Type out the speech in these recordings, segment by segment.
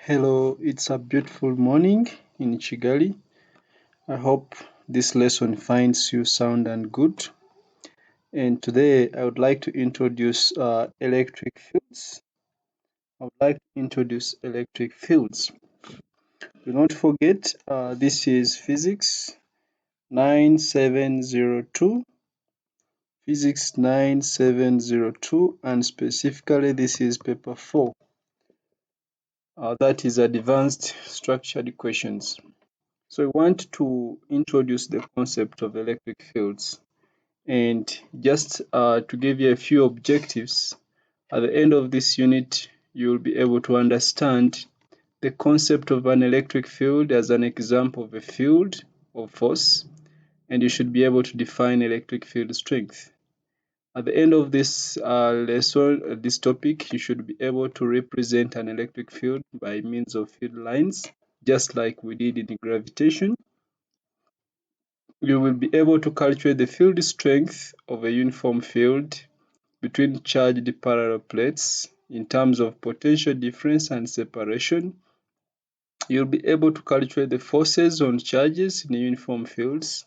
Hello, it's a beautiful morning in Chigali. I hope this lesson finds you sound and good. And today I would like to introduce electric fields. I would like to introduce electric fields. Do not forget, this is Physics 9702, Physics 9702, and specifically this is paper 4. That is Advanced Structured Equations. So I want to introduce the concept of electric fields and just to give you a few objectives. At the end of this unit, you will be able to understand the concept of an electric field as an example of a field of force, and you should be able to define electric field strength. At the end of this lesson, this topic, you should be able to represent an electric field by means of field lines, just like we did in gravitation. You will be able to calculate the field strength of a uniform field between charged parallel plates in terms of potential difference and separation. You'll be able to calculate the forces on charges in uniform fields.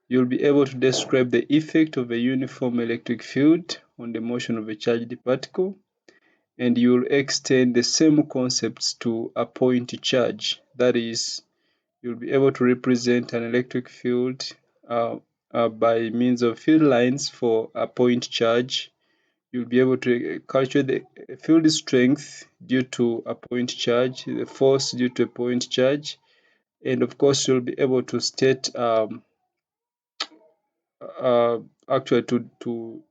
You'll be able to describe the effect of a uniform electric field on the motion of a charged particle. And you'll extend the same concepts to a point charge. That is, you'll be able to represent an electric field by means of field lines for a point charge. You'll be able to calculate the field strength due to a point charge, the force due to a point charge, and of course you'll be able to state uh, actually to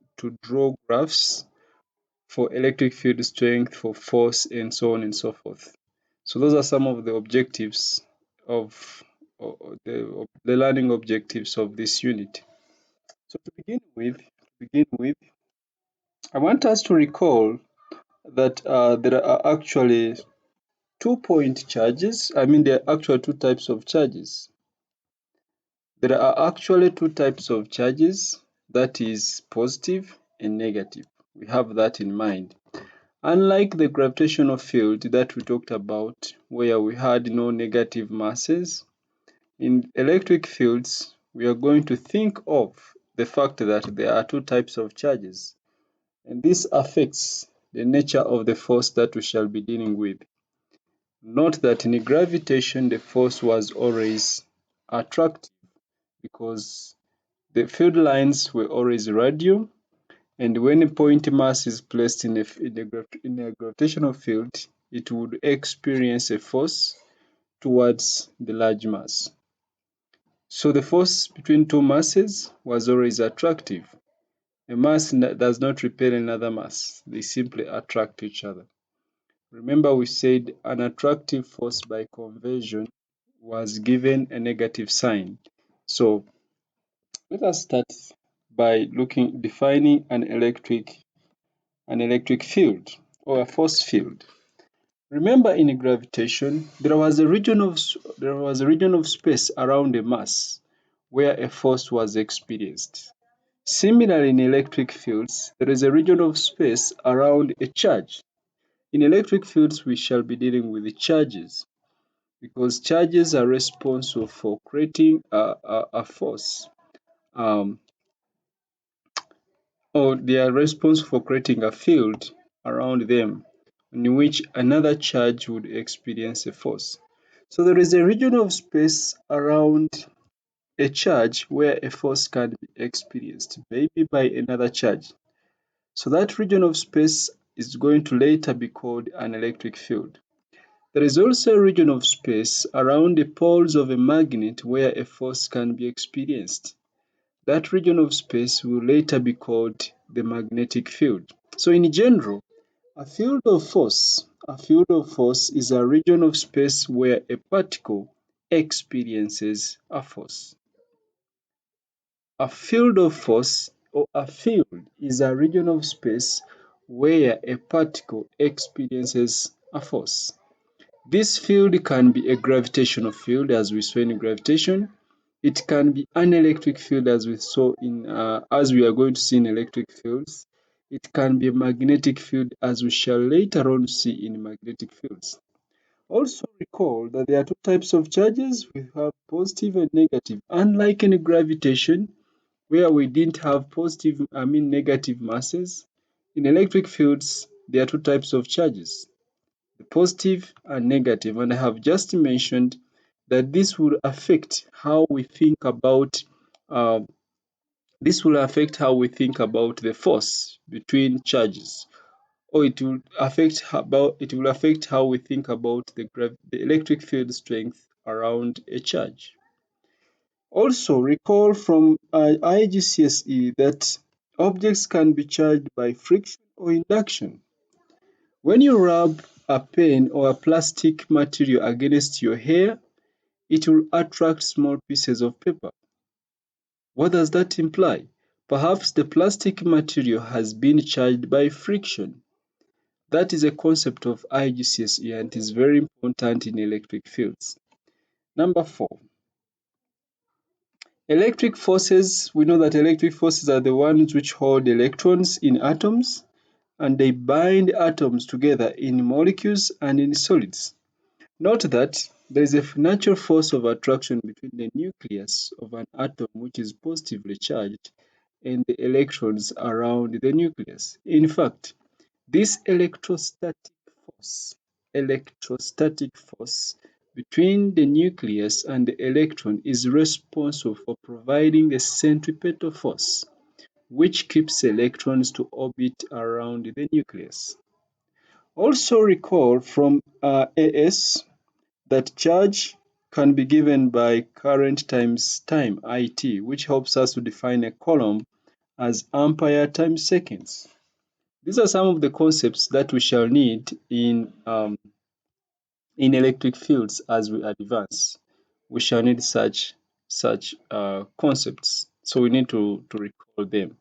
draw graphs for electric field strength, for force, and so on and so forth. So those are some of the objectives of the learning objectives of this unit. So to begin with, I want us to recall that there are actually 2-point charges. I mean, there are actually two types of charges. There are actually two types of charges, that is positive and negative. We have that in mind. Unlike the gravitational field that we talked about, where we had no negative masses, in electric fields, we are going to think of the fact that there are two types of charges, and this affects the nature of the force that we shall be dealing with. Note that in gravitation, the force was always attractive because the field lines were always radial, and when a point mass is placed in a gravitational field, it would experience a force towards the large mass. So the force between two masses was always attractive. A mass does not repel another mass, they simply attract each other. Remember, we said an attractive force by conversion was given a negative sign. So let us start by defining an electric field or a force field. Remember, in gravitation, there was a region of space around a mass where a force was experienced. Similarly, in electric fields, there is a region of space around a charge. In electric fields, we shall be dealing with the charges because charges are responsible for creating a force, um, or they are responsible for creating a field around them in which another charge would experience a force. So there is a region of space around a charge where a force can be experienced, maybe by another charge. So that region of space is going to later be called an electric field. There is also a region of space around the poles of a magnet where a force can be experienced. That region of space will later be called the magnetic field. So in general, a field of force is a region of space where a particle experiences a force. A field of force or a field is a region of space where a particle experiences a force. This field can be a gravitational field, as we saw in gravitation. It can be an electric field, as we are going to see in electric fields. It can be a magnetic field, as we shall later on see in magnetic fields. Also recall that there are two types of charges. We have positive and negative. Unlike in gravitation, where we didn't have negative masses, in electric fields, there are two types of charges, the positive and negative. And I have just mentioned that uh, this will affect how we think about the force between charges, or it will affect how we think about the electric field strength around a charge. Also, recall from IGCSE that objects can be charged by friction or induction. When you rub a pen or a plastic material against your hair, it will attract small pieces of paper. What does that imply? Perhaps the plastic material has been charged by friction. That is a concept of IGCSE and it is very important in electric fields. Number 4, electric forces. We know that electric forces are the ones which hold electrons in atoms and they bind atoms together in molecules and in solids. Note that there is a natural force of attraction between the nucleus of an atom which is positively charged and the electrons around the nucleus. In fact, this electrostatic force between the nucleus and the electron is responsible for providing the centripetal force, which keeps electrons to orbit around the nucleus. Also recall from AS that charge can be given by current times time, IT, which helps us to define a coulomb as ampere times seconds. These are some of the concepts that we shall need in electric fields as we advance. We shall need such concepts, so we need to recall them.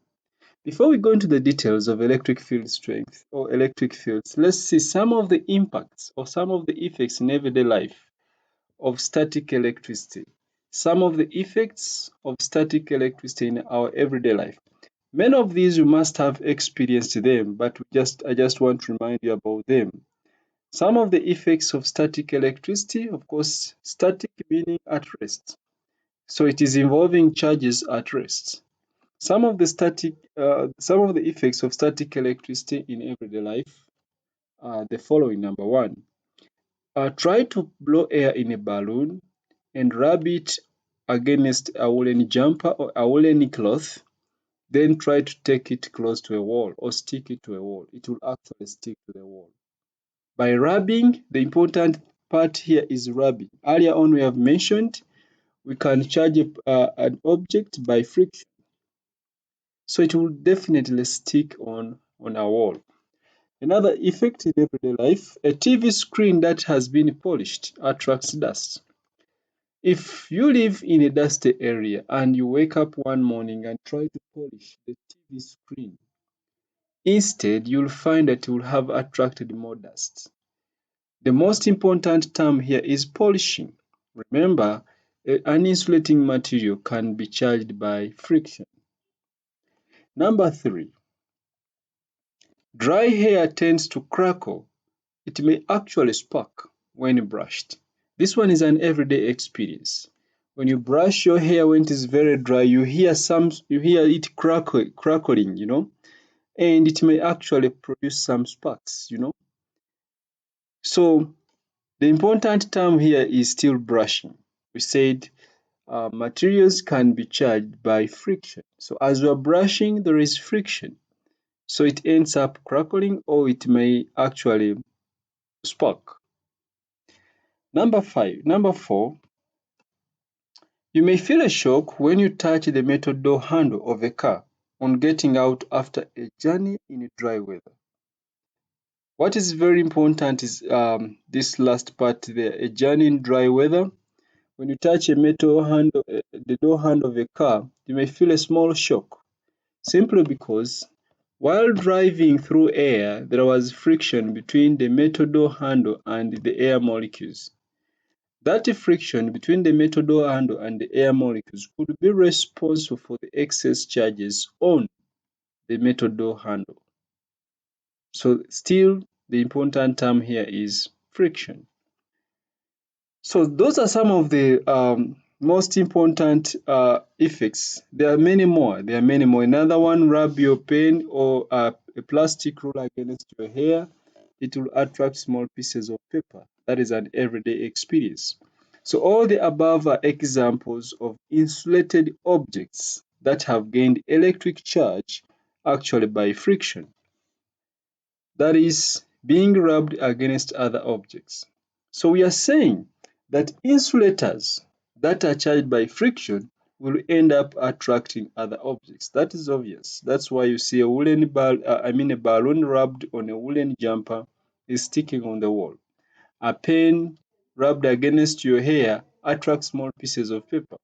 Before we go into the details of electric field strength or electric fields, let's see some of the impacts or some of the effects in everyday life of static electricity. Some of the effects of static electricity in our everyday life. Many of these you must have experienced them, but I just want to remind you about them. Some of the effects of static electricity, of course, static meaning at rest. So it is involving charges at rest. Some of the effects of static electricity in everyday life are the following. Number one, try to blow air in a balloon and rub it against a woolen jumper or a woolen cloth. Then try to take it close to a wall or stick it to a wall. It will actually stick to the wall. By rubbing, the important part here is rubbing. Earlier on, we have mentioned we can charge an object by friction. So it will definitely stick on a wall. Another effect in everyday life, a TV screen that has been polished attracts dust. If you live in a dusty area and you wake up one morning and try to polish the TV screen, instead you'll find that you will have attracted more dust. The most important term here is polishing. Remember, an insulating material can be charged by friction. Number 3, dry hair tends to crackle. It may actually spark when brushed. This one is an everyday experience. When you brush your hair when it is very dry, you hear it crackling, and it may actually produce some sparks. So the important term here is still brushing. We said materials can be charged by friction. So as we are brushing, there is friction. So it ends up crackling or it may actually spark. Number 4, you may feel a shock when you touch the metal door handle of a car on getting out after a journey in dry weather. What is very important is this last part there, a journey in dry weather. When you touch a metal handle, the door handle of a car, you may feel a small shock simply because while driving through air, there was friction between the metal door handle and the air molecules. That friction between the metal door handle and the air molecules could be responsible for the excess charges on the metal door handle. So still, the important term here is friction. So those are some of the most important effects. There are many more. There are many more. Another one, rub your pen or a plastic ruler against your hair. It will attract small pieces of paper. That is an everyday experience. So all the above are examples of insulated objects that have gained electric charge actually by friction. That is being rubbed against other objects. So we are saying that insulators that are charged by friction will end up attracting other objects. That is obvious. That's why you see a a balloon rubbed on a woolen jumper is sticking on the wall. A pen rubbed against your hair attracts small pieces of paper.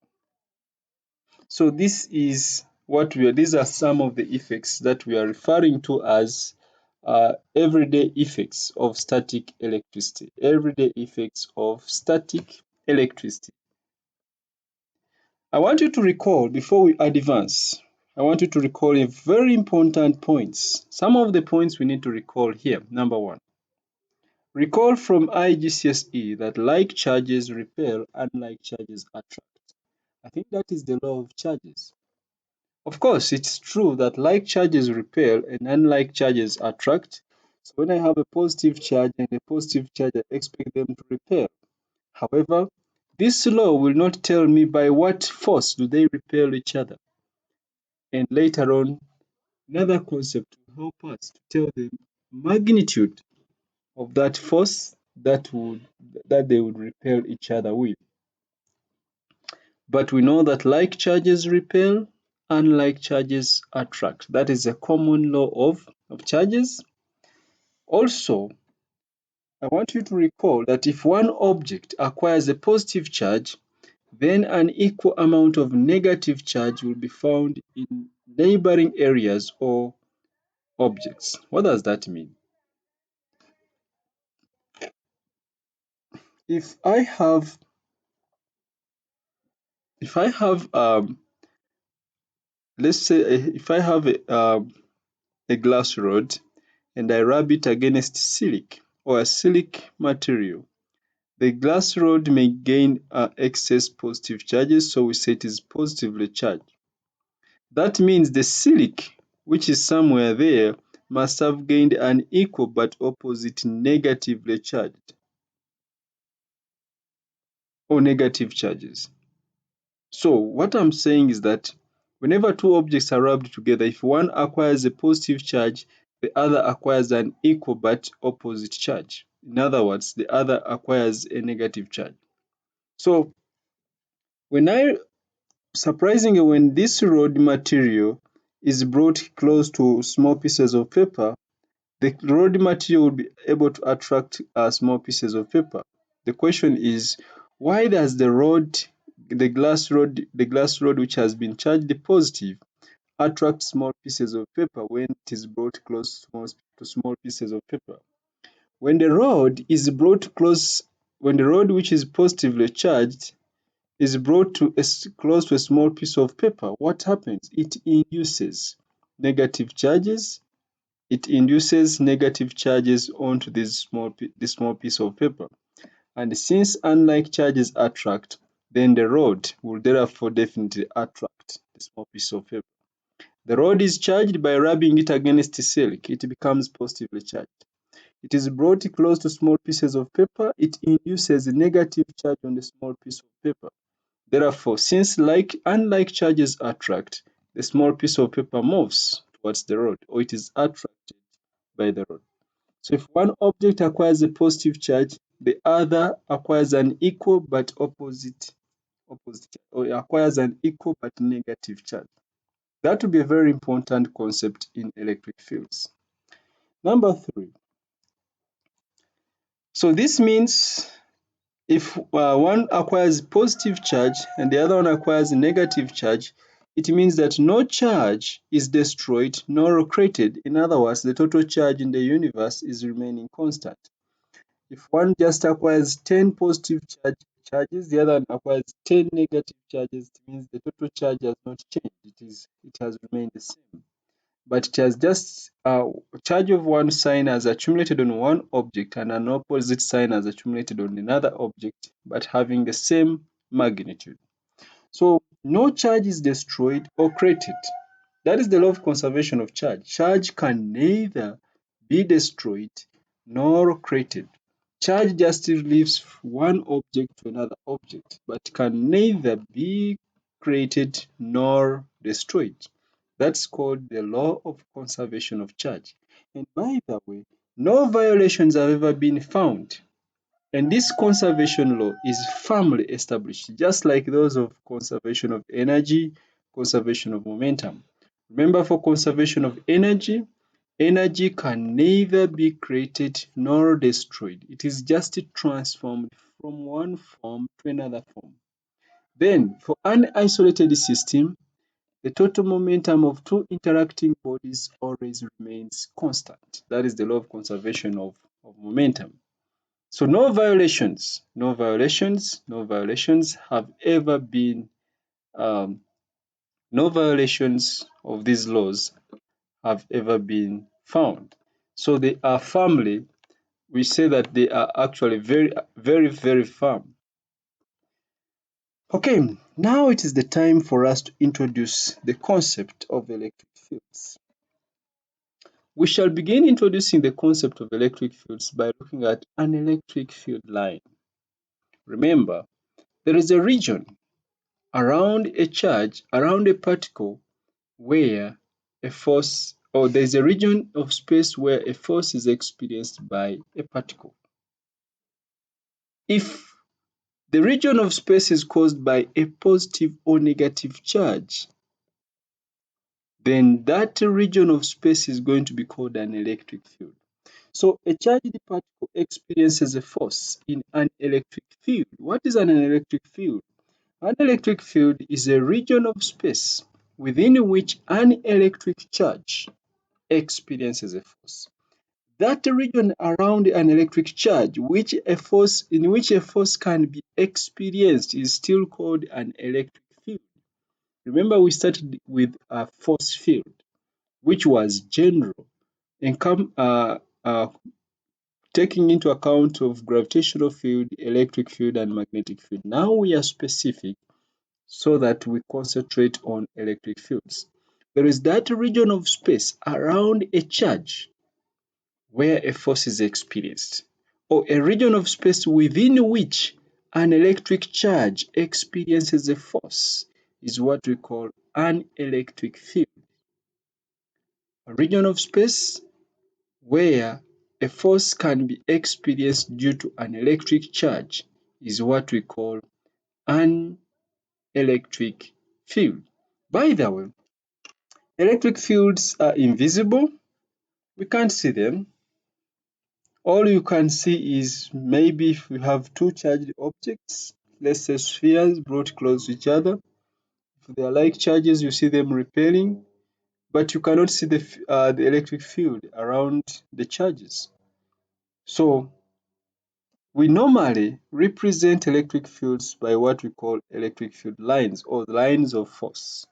So these are some of the effects that we are referring to as everyday effects of static electricity. Everyday effects of static electricity. I want you to recall before we advance. I want you to recall a very important points. Some of the points we need to recall here. Number one, recall from IGCSE that like charges repel, unlike charges attract. I think that is the law of charges. Of course, it's true that like charges repel and unlike charges attract. So when I have a positive charge and a positive charge, I expect them to repel. However, this law will not tell me by what force do they repel each other. And later on, another concept will help us to tell the magnitude of that force that they would repel each other with. But we know that like charges repel, unlike charges attract. That is a common law of charges. Also, I want you to recall that if one object acquires a positive charge, then an equal amount of negative charge will be found in neighboring areas or objects. What does that mean? If I have if I have let's say if I have a glass rod and I rub it against silk or a silk material, the glass rod may gain excess positive charges, so we say it is positively charged. That means the silk, which is somewhere there, must have gained an equal but opposite negatively charged or negative charges. So what I'm saying is that whenever two objects are rubbed together, if one acquires a positive charge, the other acquires an equal but opposite charge. In other words, the other acquires a negative charge. So when I surprisingly, when this rod material is brought close to small pieces of paper, the rod material will be able to attract small pieces of paper. The question is, why does the glass rod which has been charged positive, attract small pieces of paper when it is brought close to small pieces of paper? When the rod is brought close, when the rod which is positively charged is brought close to a small piece of paper, what happens? It induces negative charges. It induces negative charges onto this small piece of paper. And since unlike charges attract, then the rod will therefore definitely attract the small piece of paper. The rod is charged by rubbing it against silk. It becomes positively charged. It is brought close to small pieces of paper. It induces a negative charge on the small piece of paper. Therefore, since unlike charges attract, the small piece of paper moves towards the rod, or it is attracted by the rod. So if one object acquires a positive charge, the other acquires an equal but opposite or acquires an equal but negative charge. That would be a very important concept in electric fields. Number three. So this means if one acquires positive charge and the other one acquires a negative charge, it means that no charge is destroyed nor created. In other words, the total charge in the universe is remaining constant. If one just acquires 10 positive charges, the other one acquires 10 negative charges, it means the total charge has not changed. It has remained the same. but it has just charge of one sign has accumulated on one object and an opposite sign has accumulated on another object, but having the same magnitude. So no charge is destroyed or created. That is the law of conservation of charge. Charge can neither be destroyed nor created. Charge just leaves one object to another object, but can neither be created nor destroyed. That's called the law of conservation of charge. And by the way, no violations have ever been found. And this conservation law is firmly established, just like those of conservation of energy, conservation of momentum. Remember, for conservation of energy, energy can neither be created nor destroyed. It is just transformed from one form to another form. Then, for an isolated system, the total momentum of two interacting bodies always remains constant. That is the law of conservation of momentum. So no violations have ever been, um, no violations of these laws have ever been found. So they are firmly, we say that they are actually very, very, very firm. Okay, now it is the time for us to introduce the concept of electric fields. We shall begin introducing the concept of electric fields by looking at an electric field line. Remember, there is a region around a charge, around a particle, where a force, or there is a region of space where a force is experienced by a particle. If the region of space is caused by a positive or negative charge, then that region of space is going to be called an electric field. So a charged particle experiences a force in an electric field. What is an electric field? An electric field is a region of space within which an electric charge experiences a force. That region around an electric charge in which a force can be experienced is still called an electric field. Remember, we started with a force field, which was general, and taking into account of gravitational field, electric field, and magnetic field. Now we are specific so that we concentrate on electric fields. There is that region of space around a charge where a force is experienced, or a region of space within which an electric charge experiences a force is what we call an electric field. A region of space where a force can be experienced due to an electric charge is what we call an electric field. By the way, electric fields are invisible. We can't see them. All you can see is maybe if we have two charged objects, let's say spheres brought close to each other. If they are like charges, you see them repelling, but you cannot see the electric field around the charges. So we normally represent electric fields by what we call electric field lines or lines of force.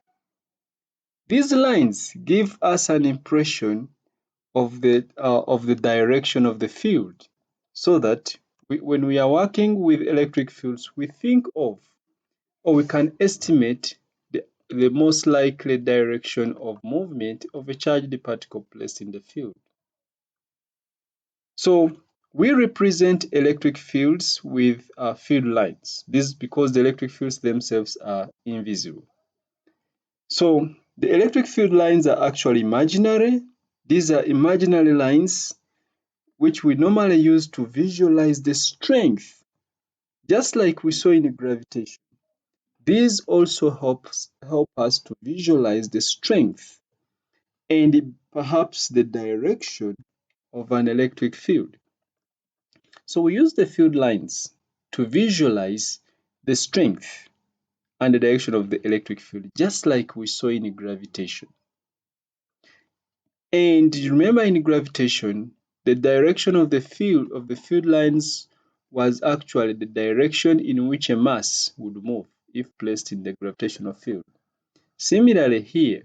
These lines give us an impression of the direction of the field, so that when we are working with electric fields, we think of, or we can estimate the most likely direction of movement of a charged particle placed in the field. So we represent electric fields with field lines. This is because the electric fields themselves are invisible. So the electric field lines are actually imaginary. These are imaginary lines which we normally use to visualize the strength, just like we saw in gravitation. These also help us to visualize the strength and perhaps the direction of an electric field. So we use the field lines to visualize the strength and the direction of the electric field, just like we saw in gravitation. And remember, in gravitation, the direction of the field lines was actually the direction in which a mass would move if placed in the gravitational field. Similarly here,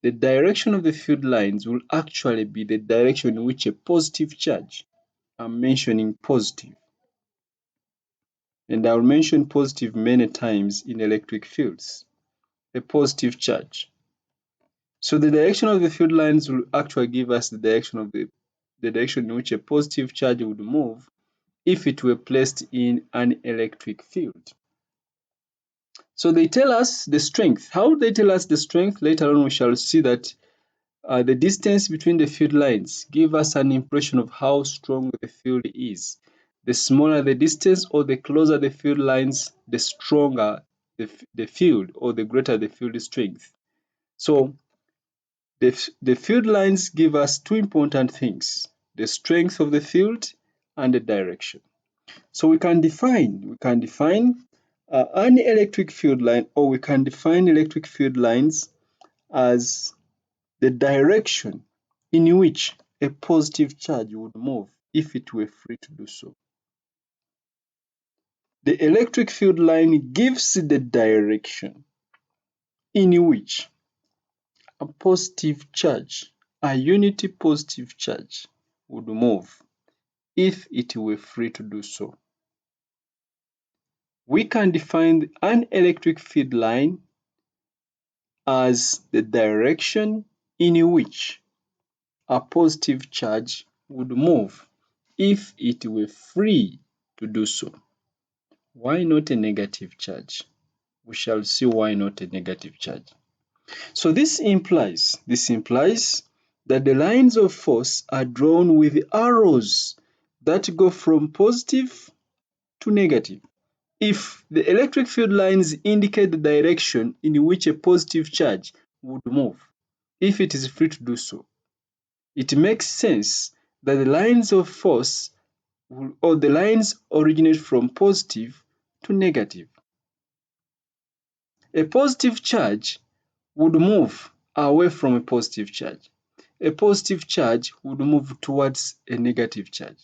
the direction of the field lines will actually be the direction in which a positive charge, I'm mentioning positive, and I'll mention positive many times in electric fields, a positive charge. So the direction of the field lines will actually give us the direction of the direction in which a positive charge would move if it were placed in an electric field. So they tell us the strength. How do they tell us the strength? Later on we shall see that the distance between the field lines give us an impression of how strong the field is. The smaller the distance or the closer the field lines, the stronger the field or the greater the field strength. So the field lines give us two important things, the strength of the field and the direction. So we can define an electric field line, or we can define electric field lines as the direction in which a positive charge would move if it were free to do so. The electric field line gives the direction in which a positive charge, a unity positive charge, would move if it were free to do so. We can define an electric field line as the direction in which a positive charge would move if it were free to do so. Why not a negative charge? We shall see why not a negative charge. So this implies that the lines of force are drawn with arrows that go from positive to negative. If the electric field lines indicate the direction in which a positive charge would move, if it is free to do so, it makes sense that the lines of force or the lines originate from positive to negative. A positive charge would move away from a positive charge. A positive charge would move towards a negative charge.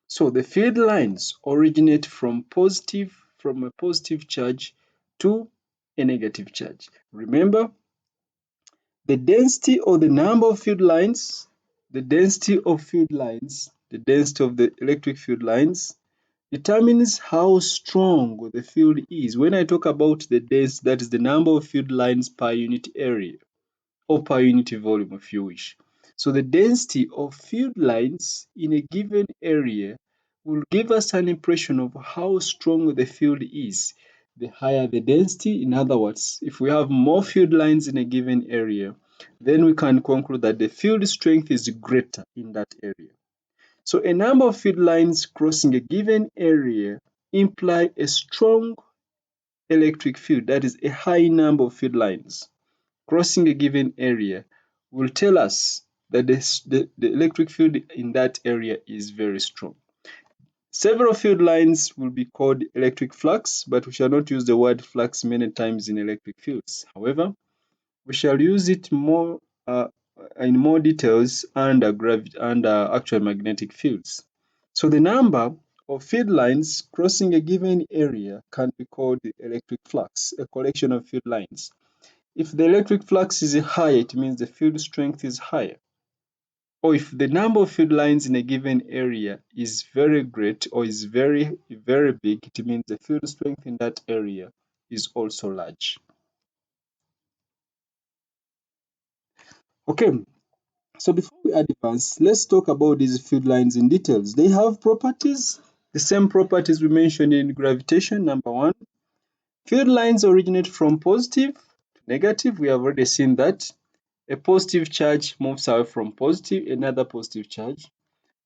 So the field lines originate from a positive charge to a negative charge. Remember, the density or the number of field lines, the density of the electric field lines determines how strong the field is. When I talk about the density, that is the number of field lines per unit area or per unit volume if you wish. So the density of field lines in a given area will give us an impression of how strong the field is. The higher the density, in other words, if we have more field lines in a given area, then we can conclude that the field strength is greater in that area. So a number of field lines crossing a given area imply a strong electric field, that is a high number of field lines crossing a given area will tell us that the electric field in that area is very strong. Several field lines will be called electric flux, but we shall not use the word flux many times in electric fields. However, we shall use it more in more details under actual magnetic fields. So the number of field lines crossing a given area can be called the electric flux, a collection of field lines. If the electric flux is higher, it means the field strength is higher. Or if the number of field lines in a given area is very great or is very, very big, it means the field strength in that area is also large. Okay, so before we advance, let's talk about these field lines in details. They have properties, the same properties we mentioned in gravitation. Number one, field lines originate from positive to negative. We have already seen that. A positive charge moves away from positive, another positive charge,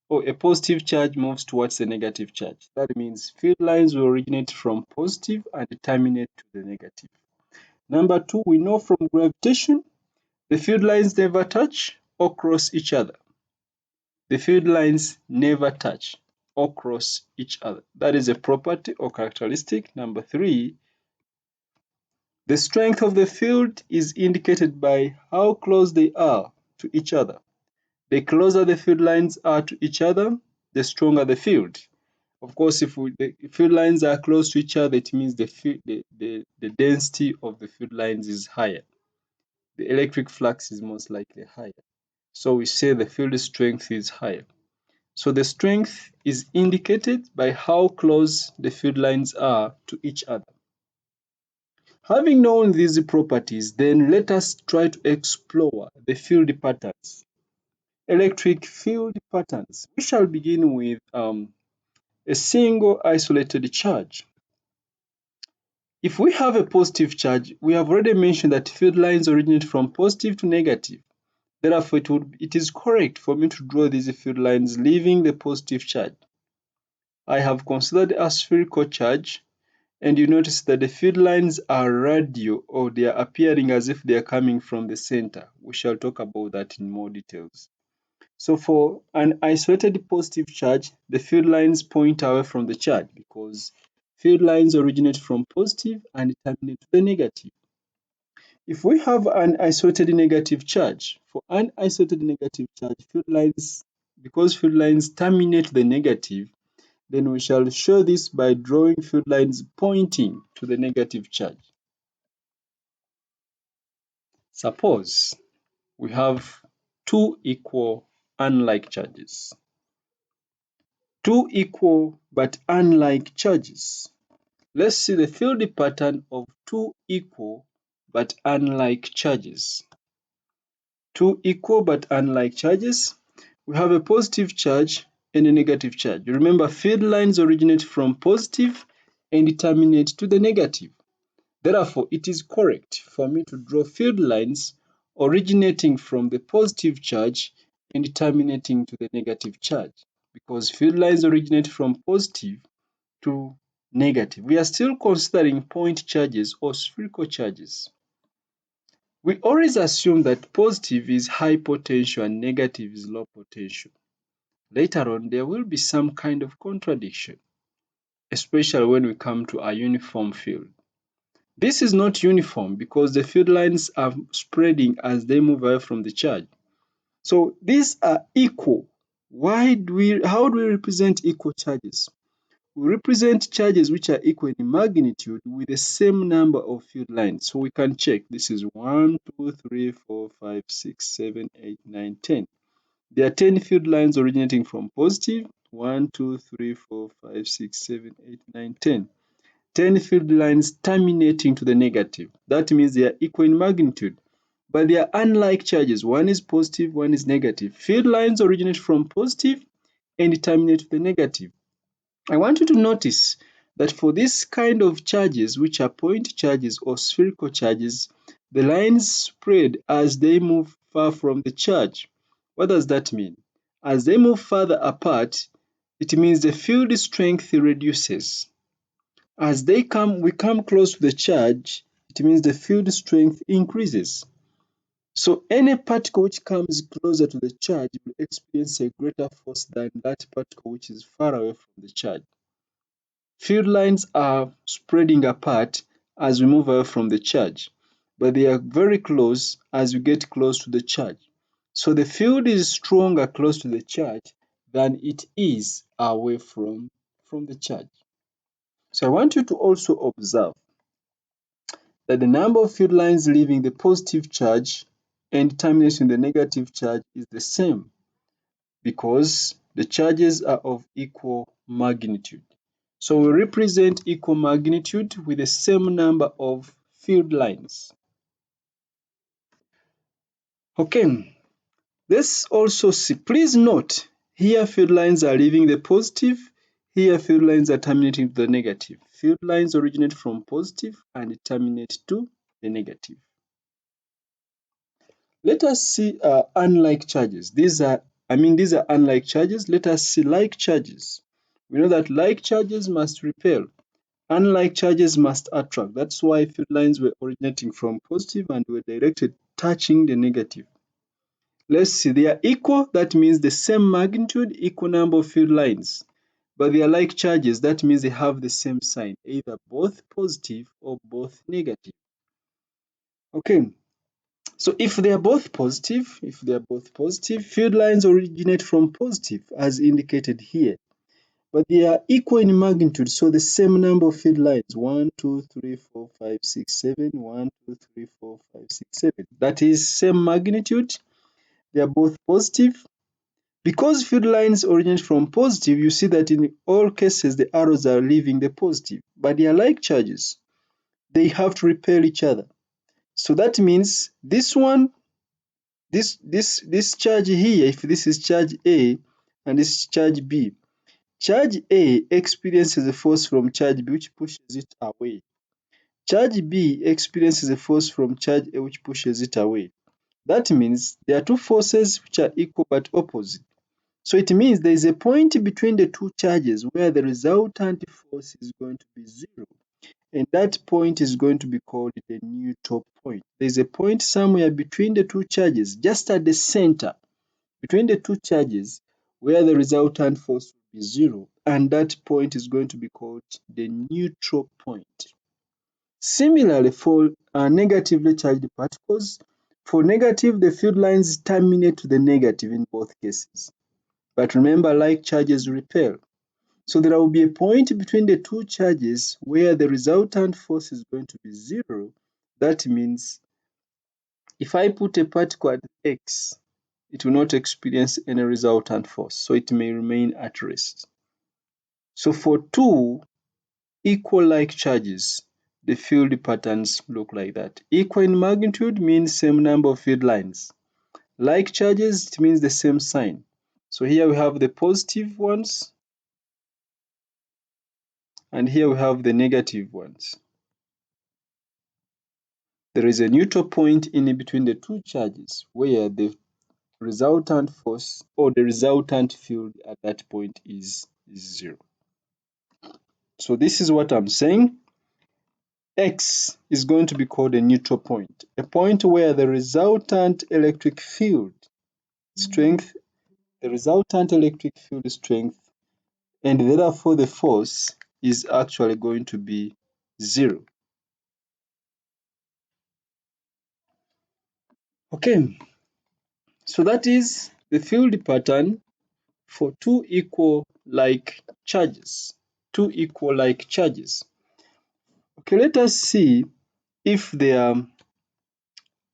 or a positive charge moves towards a negative charge. That means field lines will originate from positive and terminate to the negative. Number two, we know from gravitation, the field lines never touch or cross each other. The field lines never touch or cross each other. That is a property or characteristic. Number three, the strength of the field is indicated by how close they are to each other. The closer the field lines are to each other, the stronger the field. Of course, if the field lines are close to each other, it means the density of the field lines is higher. the electric flux is most likely higher. So we say the field strength is higher. So the strength is indicated by how close the field lines are to each other. Having known these properties, then let us try to explore the field patterns. Electric field patterns. We shall begin with a single isolated charge. If we have a positive charge, we have already mentioned that field lines originate from positive to negative. Therefore, it is correct for me to draw these field lines leaving the positive charge. I have considered a spherical charge, and you notice that the field lines are radial, or they are appearing as if they are coming from the center. We shall talk about that in more details. So for an isolated positive charge, the field lines point away from the charge because field lines originate from positive and terminate to the negative. If we have an isolated negative charge, for an isolated negative charge, because field lines terminate the negative, then we shall show this by drawing field lines pointing to the negative charge. Suppose we have two equal unlike charges. Two equal but unlike charges. Let's see the field pattern of two equal but unlike charges. Two equal but unlike charges. We have a positive charge and a negative charge. Remember, field lines originate from positive and terminate to the negative. Therefore, it is correct for me to draw field lines originating from the positive charge and terminating to the negative charge, because field lines originate from positive to negative. We are still considering point charges or spherical charges. We always assume that positive is high potential and negative is low potential. Later on, there will be some kind of contradiction, especially when we come to a uniform field. This is not uniform because the field lines are spreading as they move away from the charge. So these are equal. How do we represent equal charges? We represent charges which are equal in magnitude with the same number of field lines. So we can check. This is 1, 2, 3, 4, 5, 6, 7, 8, 9, 10. There are 10 field lines originating from positive. 1, 2, 3, 4, 5, 6, 7, 8, 9, 10. 10 field lines terminating to the negative. That means they are equal in magnitude, but they are unlike charges. One is positive, one is negative. Field lines originate from positive and terminate to the negative. I want you to notice that for this kind of charges, which are point charges or spherical charges, the lines spread as they move far from the charge. What does that mean? As they move further apart, it means the field strength reduces. As we come close to the charge, it means the field strength increases. So any particle which comes closer to the charge will experience a greater force than that particle which is far away from the charge. Field lines are spreading apart as we move away from the charge, but they are very close as we get close to the charge. So the field is stronger close to the charge than it is away from the charge. So I want you to also observe that the number of field lines leaving the positive charge and terminating the negative charge is the same because the charges are of equal magnitude. So we represent equal magnitude with the same number of field lines. Okay, let's also see. Please note, here field lines are leaving the positive, here field lines are terminating to the negative. Field lines originate from positive and terminate to the negative. Let us see unlike charges. These are unlike charges. Let us see like charges. We know that like charges must repel. Unlike charges must attract. That's why field lines were originating from positive and were directed touching the negative. Let's see, they are equal. That means the same magnitude, equal number of field lines. But they are like charges. That means they have the same sign, either both positive or both negative. Okay. So if they are both positive, field lines originate from positive as indicated here. but they are equal in magnitude. So the same number of field lines, 1, 2, 3, 4, 5, 6, 7, 1, 2, 3, 4, 5, 6, 7. That is same magnitude. They are both positive. Because field lines originate from positive, you see that in all cases the arrows are leaving the positive, but they are like charges. They have to repel each other. So that means this one, this charge here, if this is charge A and this is charge B, charge A experiences a force from charge B which pushes it away. Charge B experiences a force from charge A which pushes it away. That means there are two forces which are equal but opposite. So it means there is a point between the two charges where the resultant force is going to be zero. And that point is going to be called the neutral point. There is a point somewhere between the two charges, just at the center, between the two charges, where the resultant force will be zero. And that point is going to be called the neutral point. Similarly, for negatively charged particles, for negative, the field lines terminate to the negative in both cases. But remember, like charges repel. So there will be a point between the two charges where the resultant force is going to be zero. That means if I put a particle at X, it will not experience any resultant force, so it may remain at rest. So for two equal like charges, the field patterns look like that. Equal in magnitude means same number of field lines. Like charges, it means the same sign. So here we have the positive ones, and here we have the negative ones. There is a neutral point in between the two charges where the resultant force or the resultant field at that point is zero. So this is what I'm saying. X is going to be called a neutral point, a point where the resultant electric field strength, and therefore the force is actually going to be zero. Okay, so that is the field pattern for two equal like charges. Two equal like charges. Okay, let us see if they are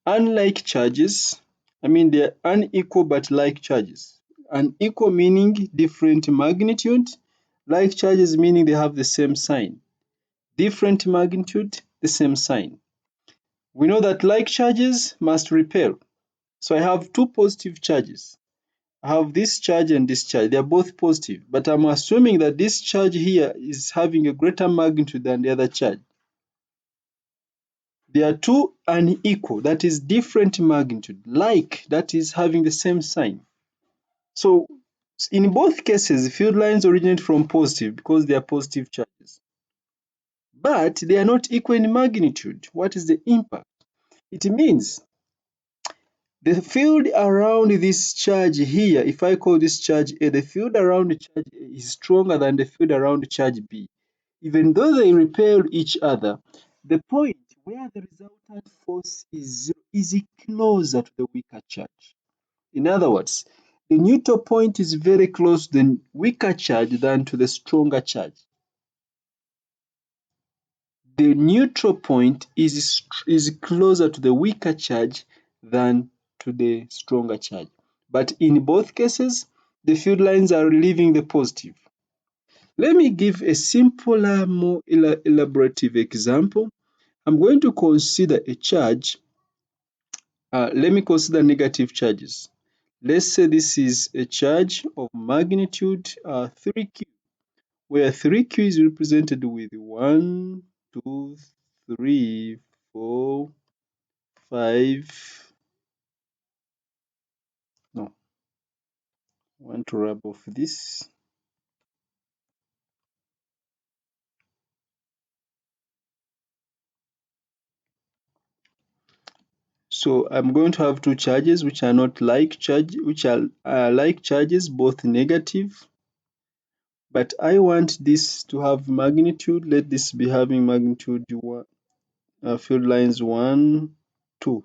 unlike charges. I mean, they are unequal but like charges. Unequal meaning different magnitude. Like charges meaning they have the same sign. Different magnitude, the same sign. We know that like charges must repel. So I have two positive charges. I have this charge and this charge. They are both positive, but I'm assuming that this charge here is having a greater magnitude than the other charge. They are two unequal, that is different magnitude, like, that is having the same sign. So in both cases, field lines originate from positive because they are positive charges. But they are not equal in magnitude. What is the impact? It means the field around this charge here, if I call this charge A, the field around the charge A is stronger than the field around charge B. Even though they repel each other, the point where the resultant force is zero is closer to the weaker charge. In other words, the neutral point is very close to the weaker charge than to the stronger charge. The neutral point is closer to the weaker charge than to the stronger charge. But in both cases, the field lines are leaving the positive. Let me give a simpler, more elaborative example. I'm going to consider a charge. Let me consider negative charges. Let's say this is a charge of magnitude 3q, where 3q is represented with 1, 2, 3, 4, 5. No, I want to rub off this. So I'm going to have two charges which are not like charge, which are like charges, both negative. But I want this to have magnitude. Let this be having magnitude field lines 1, 2,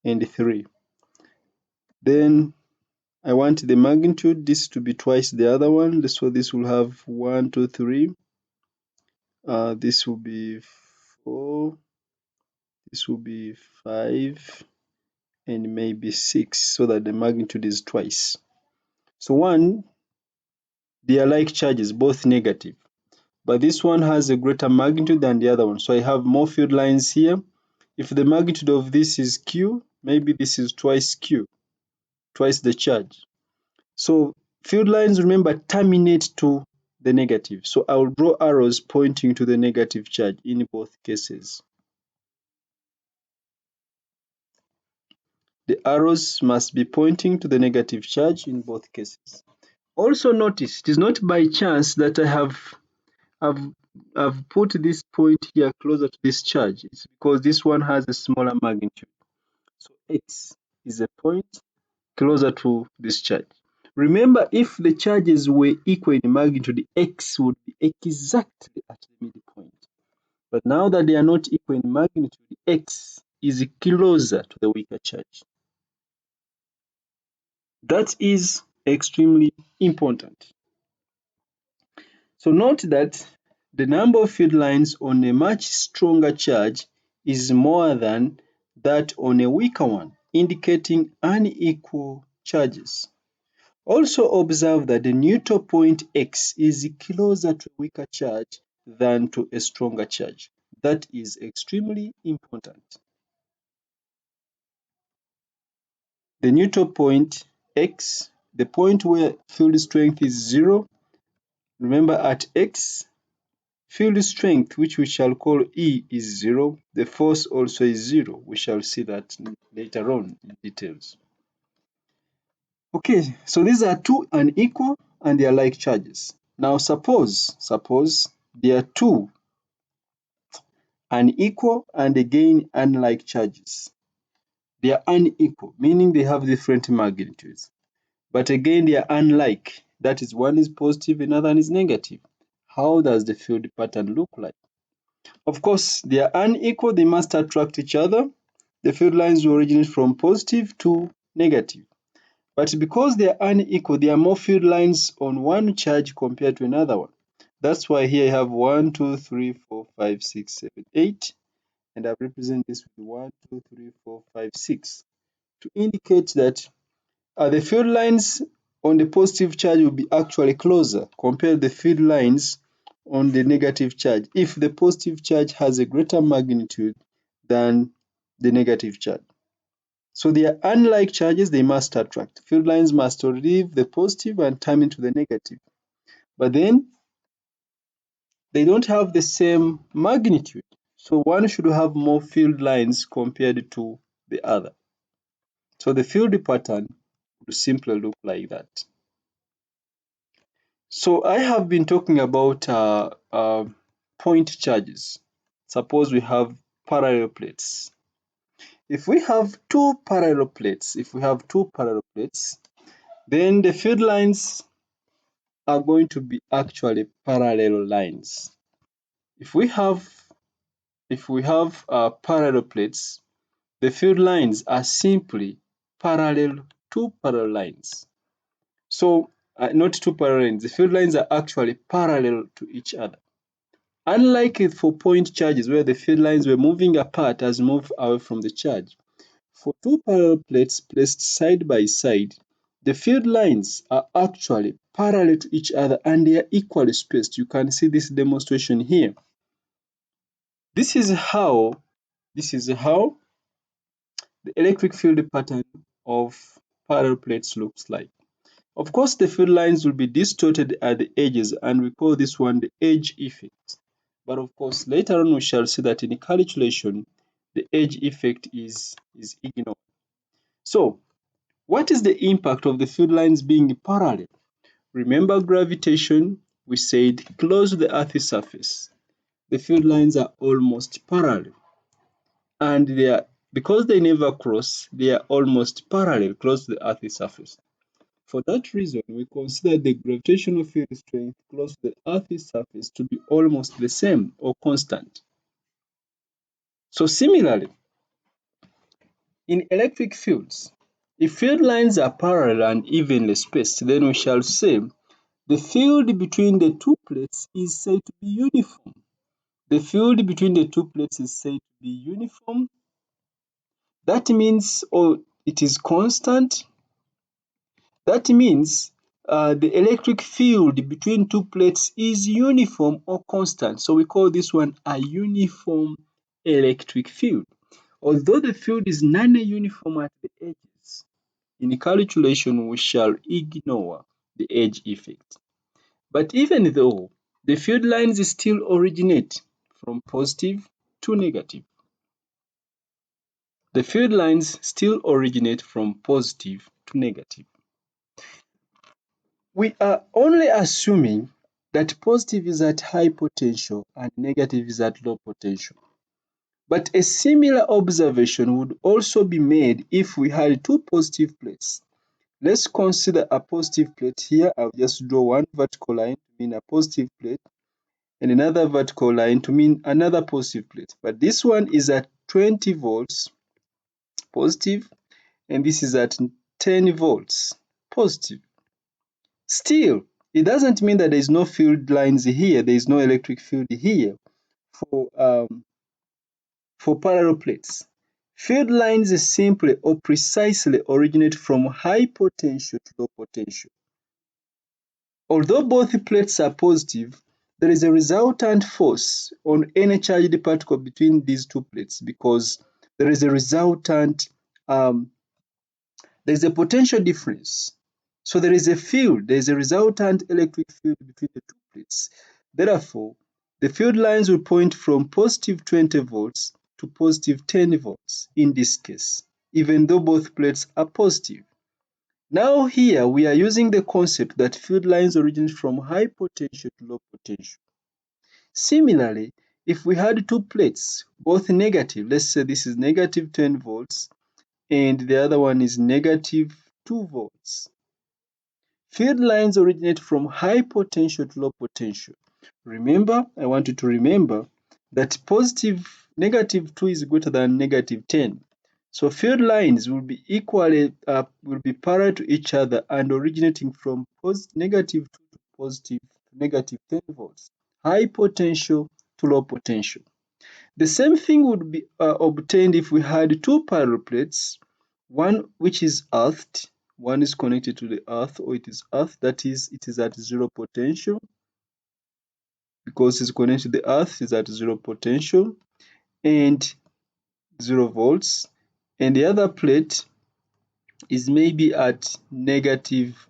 and 3. Then I want the magnitude, this to be twice the other one. So this will have 1, 2, 3. This will be 4. This will be 5 and maybe 6, so that the magnitude is twice. So one, they are like charges, both negative. But this one has a greater magnitude than the other one. So I have more field lines here. If the magnitude of this is Q, maybe this is twice Q, twice the charge. So field lines, remember, terminate to the negative. So I will draw arrows pointing to the negative charge in both cases. The arrows must be pointing to the negative charge in both cases. Also notice, it is not by chance that I've, I've put this point here closer to this charge. It's because this one has a smaller magnitude. So X is a point closer to this charge. Remember, if the charges were equal in magnitude, X would be exactly at the midpoint. But now that they are not equal in magnitude, X is closer to the weaker charge. That is extremely important. So note that the number of field lines on a much stronger charge is more than that on a weaker one, indicating unequal charges. Also observe that the neutral point X is closer to a weaker charge than to a stronger charge. That is extremely important. The neutral point X, the point where field strength is 0, remember at X, field strength, which we shall call E, is 0. The force also is 0. We shall see that later on in details. Okay, so these are two unequal and they are like charges. Now suppose they are two unequal and again unlike charges. They are unequal, meaning they have different magnitudes. But again, they are unlike. That is, one is positive, another one is negative. How does the field pattern look like? Of course, they are unequal, they must attract each other. The field lines will originate from positive to negative. But because they are unequal, there are more field lines on one charge compared to another one. That's why here I have 1, 2, 3, 4, 5, 6, 7, 8. And I represent this with 1, 2, 3, 4, 5, 6 to indicate that the field lines on the positive charge will be actually closer compared to the field lines on the negative charge if the positive charge has a greater magnitude than the negative charge. So they are unlike charges, they must attract. Field lines must leave the positive and turn into the negative. But then they don't have the same magnitude. So one should have more field lines compared to the other. So the field pattern would simply look like that. So I have been talking about point charges. Suppose we have parallel plates. If we have two parallel plates, then the field lines are going to be actually parallel lines. If we have parallel plates, the field lines are simply parallel to parallel lines. So not two parallel lines, the field lines are actually parallel to each other. Unlike for point charges where the field lines were moving apart as move away from the charge, for two parallel plates placed side by side, the field lines are actually parallel to each other and they are equally spaced. You can see this demonstration here. This is how the electric field pattern of parallel plates looks like. Of course, the field lines will be distorted at the edges and we call this one the edge effect. But of course, later on we shall see that in calculation, the edge effect is ignored. So, what is the impact of the field lines being parallel? Remember gravitation, we said close to the Earth's surface. The field lines are almost parallel. And because they never cross, they are almost parallel close to the Earth's surface. For that reason, we consider the gravitational field strength close to the Earth's surface to be almost the same or constant. So similarly, in electric fields, If field lines are parallel and evenly spaced, then we shall say the field between the two plates is said to be uniform. The field between the two plates is said to be uniform. That means, or it is constant. That means the electric field between two plates is uniform or constant. So we call this one a uniform electric field. Although the field is non-uniform at the edges, in calculation we shall ignore the edge effect. But even though the field lines still originate from positive to negative, the field lines still originate from positive to negative. We are only assuming that positive is at high potential and negative is at low potential. But a similar observation would also be made if we had two positive plates. Let's consider a positive plate here. I'll just draw one vertical line to mean a positive plate and another vertical line to mean another positive plate. But this one is at 20 volts positive and this is at 10 volts positive. Still, it doesn't mean that there is no field lines here, there is no electric field here for parallel plates. Field lines simply or precisely originate from high potential to low potential. Although both plates are positive, there is a resultant force on any charged particle between these two plates because there is a resultant there is a potential difference. So there is a field, there is a resultant electric field between the two plates. Therefore, the field lines will point from positive 20 volts to positive 10 volts in this case, even though both plates are positive. Now here we are using the concept that field lines originate from high potential to low potential. Similarly, if we had two plates, both negative, let's say this is negative 10 volts and the other one is negative 2 volts. Field lines originate from high potential to low potential. Remember, I want you to remember that negative 2 is greater than negative 10. So field lines will be will be parallel to each other and originating from negative 2 to positive negative 10 volts. High potential to low potential. The same thing would be obtained if we had two parallel plates, one which is earthed, one is connected to the earth or it is earth, that is, it is at zero potential. Because it's connected to the earth, is at zero potential and 0 volts. And the other plate is maybe at negative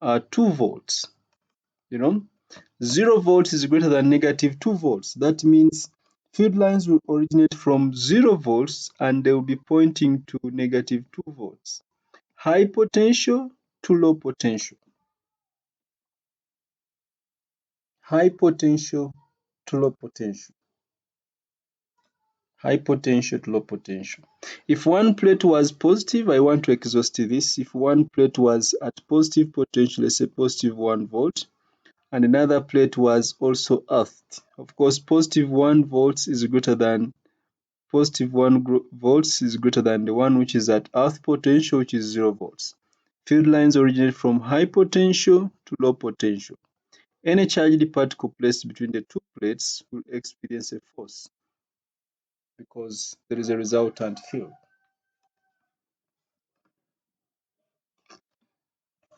2 volts. You know, 0 volts is greater than negative 2 volts. That means field lines will originate from 0 volts and they will be pointing to negative 2 volts. High potential to low potential. High potential to low potential. High potential to low potential. If one plate was positive, I want to exhaust this. If one plate was at positive potential, let's say positive 1 volt, and another plate was also earthed. Of course, positive 1 volts is greater than positive 1 volts is greater than the one which is at earth potential, which is 0 volts. Field lines originate from high potential to low potential. Any charged particle placed between the two plates will experience a force because there is a resultant field.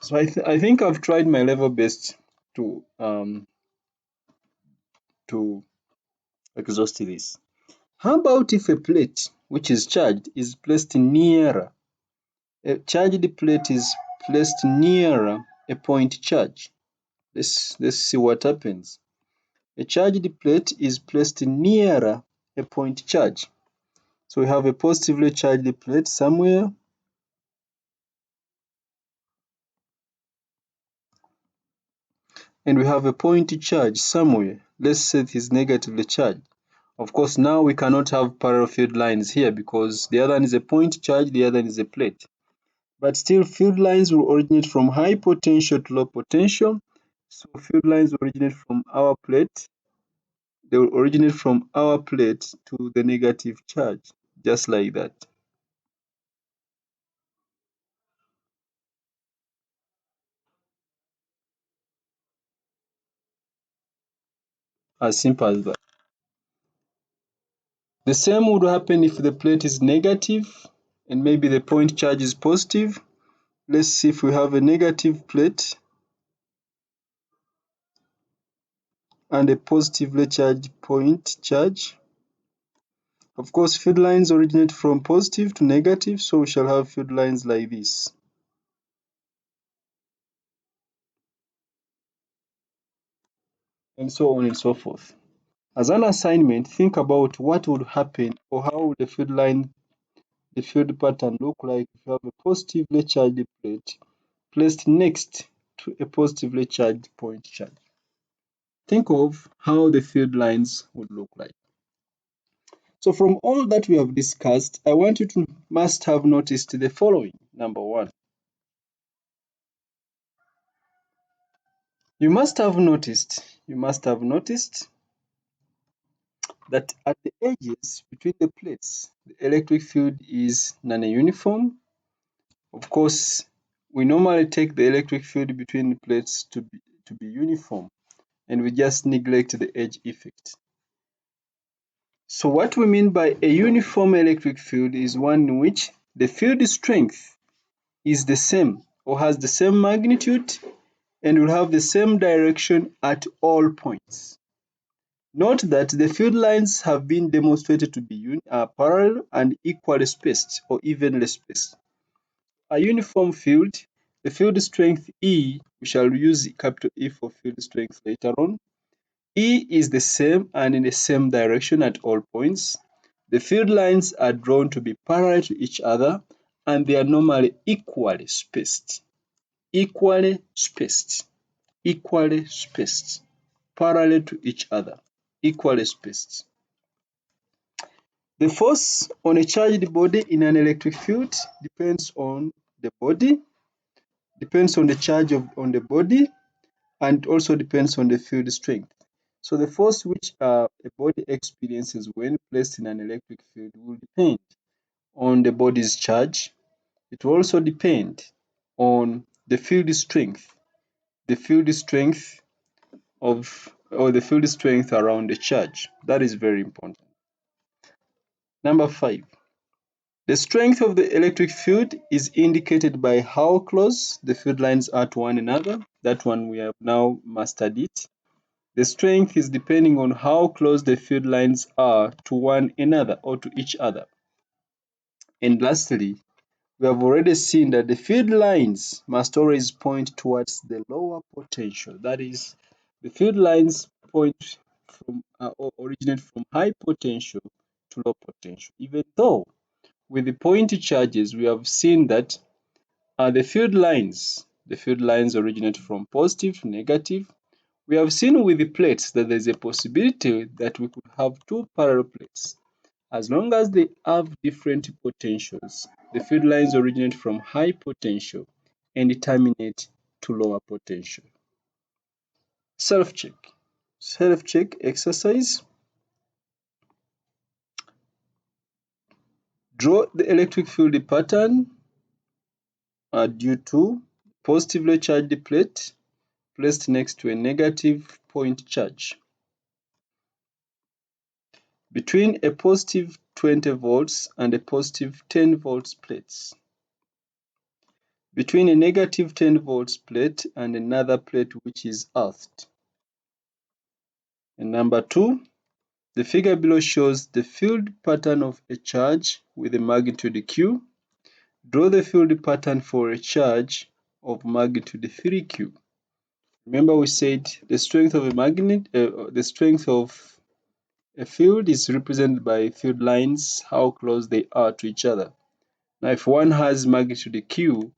So I think I've tried my level best to to exhaust this. How about if a plate which is charged is placed nearer? A charged plate is placed nearer a point charge. Let's see what happens. A charged plate is placed nearer a point charge. So we have a positively charged plate somewhere, and we have a point charge somewhere. Let's say it is negatively charged. Of course, now we cannot have parallel field lines here because the other one is a point charge, the other one is a plate. But still, field lines will originate from high potential to low potential. So field lines originate from our plate. They will originate from our plate to the negative charge, just like that. As simple as that. The same would happen if the plate is negative and maybe the point charge is positive. Let's see if we have a negative plate and a positively charged point charge. Of course, field lines originate from positive to negative, so we shall have field lines like this. And so on and so forth. As an assignment, think about what would happen or how would the field pattern look like if you have a positively charged plate placed next to a positively charged point charge. Think of how the field lines would look like. So from all that we have discussed, I want you to must have noticed the following. Number one, you must have noticed that at the edges between the plates, the electric field is non-uniform. Of course, we normally take the electric field between the plates to be uniform, and we just neglect the edge effect. So what we mean by a uniform electric field is one in which the field strength is the same or has the same magnitude and will have the same direction at all points. Note that the field lines have been demonstrated to be parallel and equally spaced or evenly spaced. A uniform field, the field strength E, we shall use capital E for field strength later on. E is the same and in the same direction at all points. The field lines are drawn to be parallel to each other and they are normally equally spaced. Equally spaced. Equally spaced. Parallel to each other. Equally spaced. The force on a charged body in an electric field depends on the body, depends on the charge on the body, and also depends on the field strength. So the force which a body experiences when placed in an electric field will depend on the body's charge. It will also depend on the field strength, the field strength or the field strength around the charge. That is very important. Number 5. The strength of the electric field is indicated by how close the field lines are to one another. That one we have now mastered it. The strength is depending on how close the field lines are to one another or to each other. And lastly, we have already seen that the field lines must always point towards the lower potential. That is, the field lines point from or originate from high potential to low potential. Even though with the point charges, we have seen that the field lines originate from positive to negative. We have seen with the plates that there's a possibility that we could have two parallel plates. As long as they have different potentials, the field lines originate from high potential and terminate to lower potential. Self-check. Self-check exercise. Draw the electric field pattern due to positively charged plate placed next to a negative point charge. Between a positive 20 volts and a positive 10 volts plates. Between a negative 10 volts plate and another plate which is earthed. And number 2, the figure below shows the field pattern of a charge with a magnitude Q. Draw the field pattern for a charge of magnitude 3Q. Remember we said the strength of the strength of a field is represented by field lines, how close they are to each other. Now if one has magnitude Q,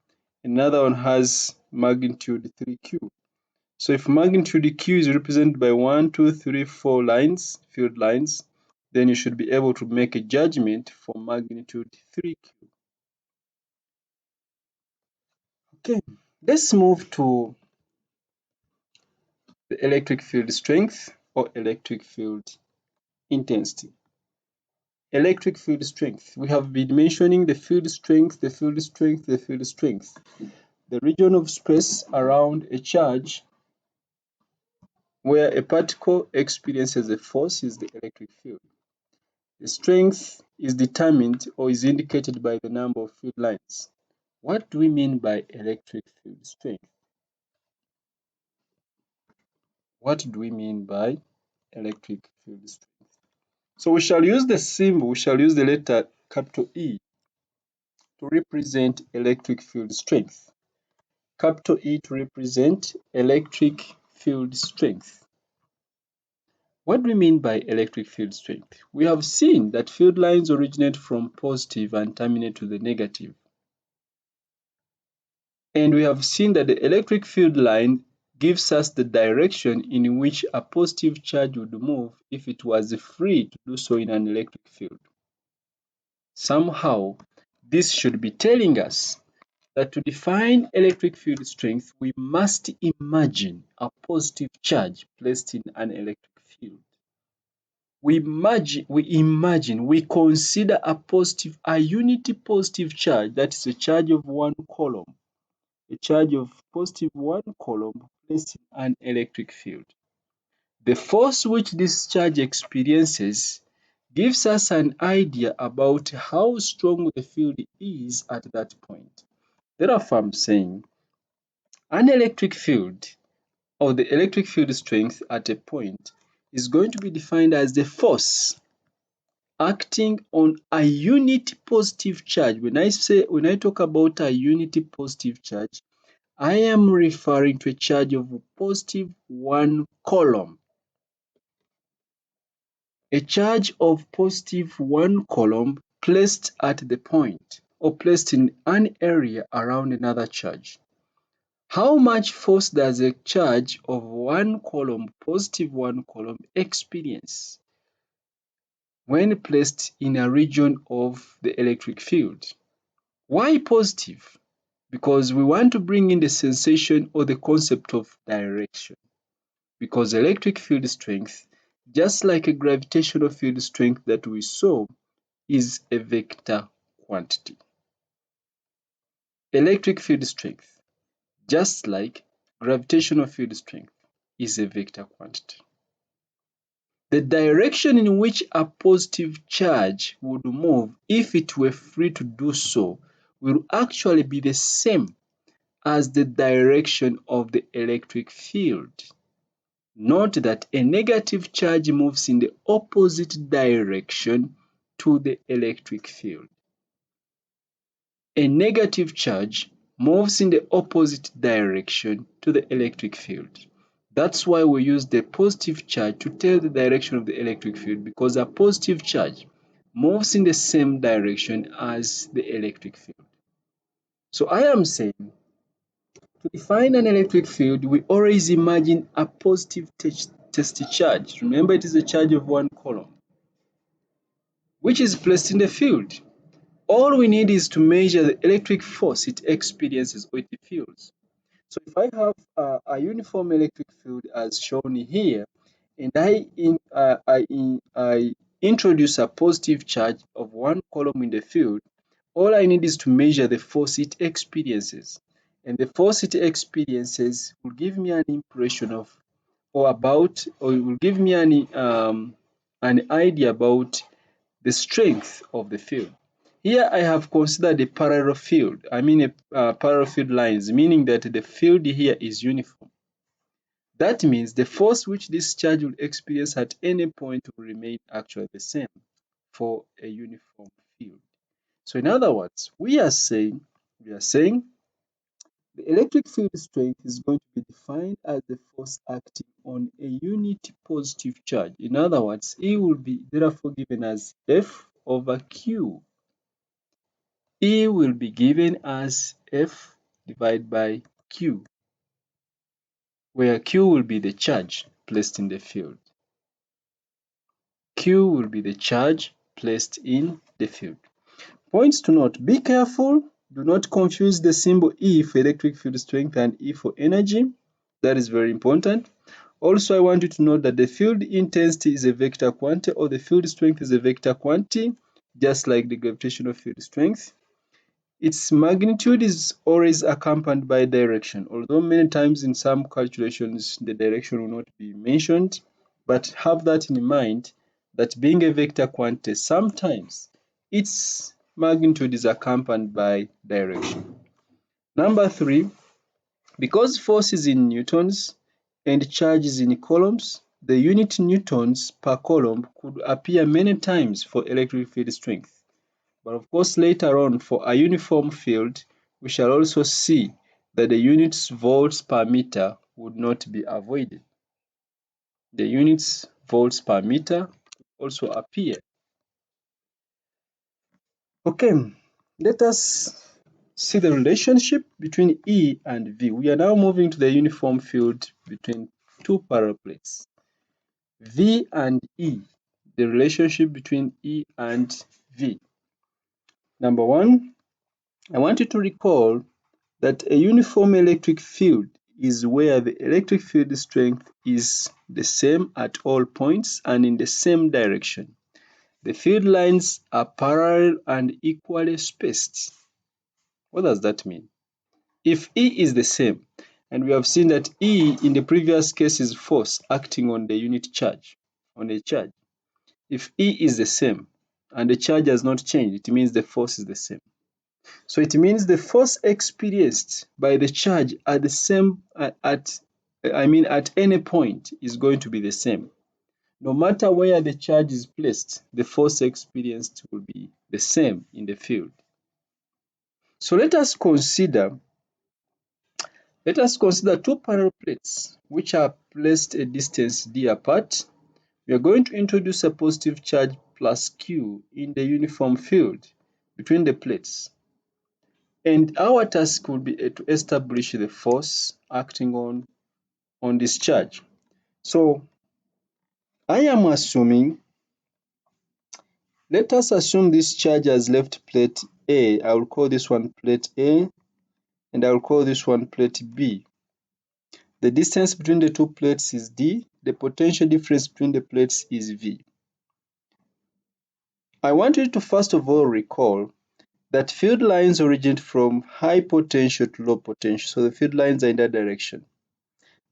another one has magnitude 3Q. So if magnitude Q is represented by 1, 2, 3, 4 lines, field lines, then you should be able to make a judgment for magnitude 3Q. Okay, let's move to the electric field strength or electric field intensity. Electric field strength. We have been mentioning the field strength, the field strength, the field strength. The region of space around a charge Where a particle experiences a force is the electric field. The strength is determined or is indicated by the number of field lines. What do we mean by electric field strength? What do we mean by electric field strength? So we shall use the symbol, we shall use the letter capital E to represent electric field strength. Capital E to represent electric field strength. What do we mean by electric field strength? We have seen that field lines originate from positive and terminate to the negative. And we have seen that the electric field line gives us the direction in which a positive charge would move if it was free to do so in an electric field. Somehow, this should be telling us that to define electric field strength, we must imagine a positive charge placed in an electric field. We consider a unity positive charge, that is a charge of one coulomb, a charge of positive one coulomb placed in an electric field. The force which this charge experiences gives us an idea about how strong the field is at that point. Therefore, I'm saying an electric field or the electric field strength at a point is going to be defined as the force acting on a unit positive charge. When I talk about a unity positive charge, I am referring to a charge of positive one coulomb. A charge of positive one coulomb placed at the point or placed in an area around another charge. How much force does a charge of one coulomb, positive one coulomb, experience when placed in a region of the electric field? Why positive? Because we want to bring in the sensation or the concept of direction. Because electric field strength, just like a gravitational field strength that we saw, is a vector quantity. Electric field strength, just like gravitational field strength, is a vector quantity. The direction in which a positive charge would move if it were free to do so will actually be the same as the direction of the electric field. Note that a negative charge moves in the opposite direction to the electric field. A negative charge moves in the opposite direction to the electric field. That's why we use the positive charge to tell the direction of the electric field, because a positive charge moves in the same direction as the electric field. So I am saying, to define an electric field, we always imagine a positive test charge. Remember, it is a charge of one coulomb, which is placed in the field. All we need is to measure the electric force it experiences or it feels. So if I have a uniform electric field as shown here, and I introduce a positive charge of one coulomb in the field, all I need is to measure the force it experiences. And the force it experiences will give me an impression of, or it will give me an idea about the strength of the field. Here I have considered a parallel field, parallel field lines, meaning that the field here is uniform. That means the force which this charge will experience at any point will remain actually the same for a uniform field. So in other words, we are saying the electric field strength is going to be defined as the force acting on a unit positive charge. In other words, E will be therefore given as F over Q. E will be given as F divided by Q, where Q will be the charge placed in the field. Q will be the charge placed in the field. Points to note: be careful, do not confuse the symbol E for electric field strength and E for energy. That is very important. Also, I want you to note that the field intensity is a vector quantity, or the field strength is a vector quantity, just like the gravitational field strength. its magnitude is always accompanied by direction, although many times in some calculations the direction will not be mentioned, but have that in mind that being a vector quantity, sometimes its magnitude is accompanied by direction. Number 3, because force is in newtons and charge is in coulombs, the unit newtons per coulomb could appear many times for electric field strength. But of course, later on, for a uniform field, we shall also see that the units volts per meter would not be avoided. The units volts per meter also appear. Okay, let us see the relationship between E and V. We are now moving to the uniform field between two parallel plates. V and E, the relationship between E and V. Number 1, I want you to recall that a uniform electric field is where the electric field strength is the same at all points and in the same direction. The field lines are parallel and equally spaced. What does that mean? If E is the same, and we have seen that E in the previous case is force acting on the unit charge, on a charge. If E is the same and the charge has not changed, it means the force is the same. So it means the force experienced by the charge at the same at any point is going to be the same. No matter where the charge is placed, the force experienced will be the same in the field. So let us consider two parallel plates which are placed a distance d apart. We are going to introduce a positive charge plus q in the uniform field between the plates. And our task will be to establish the force acting on this charge. So I am assuming, let us assume this charge has left plate A. I will call this one plate A and I will call this one plate B. The distance between the two plates is D. The potential difference between the plates is V. I want you to first of all recall that field lines originate from high potential to low potential. So the field lines are in that direction.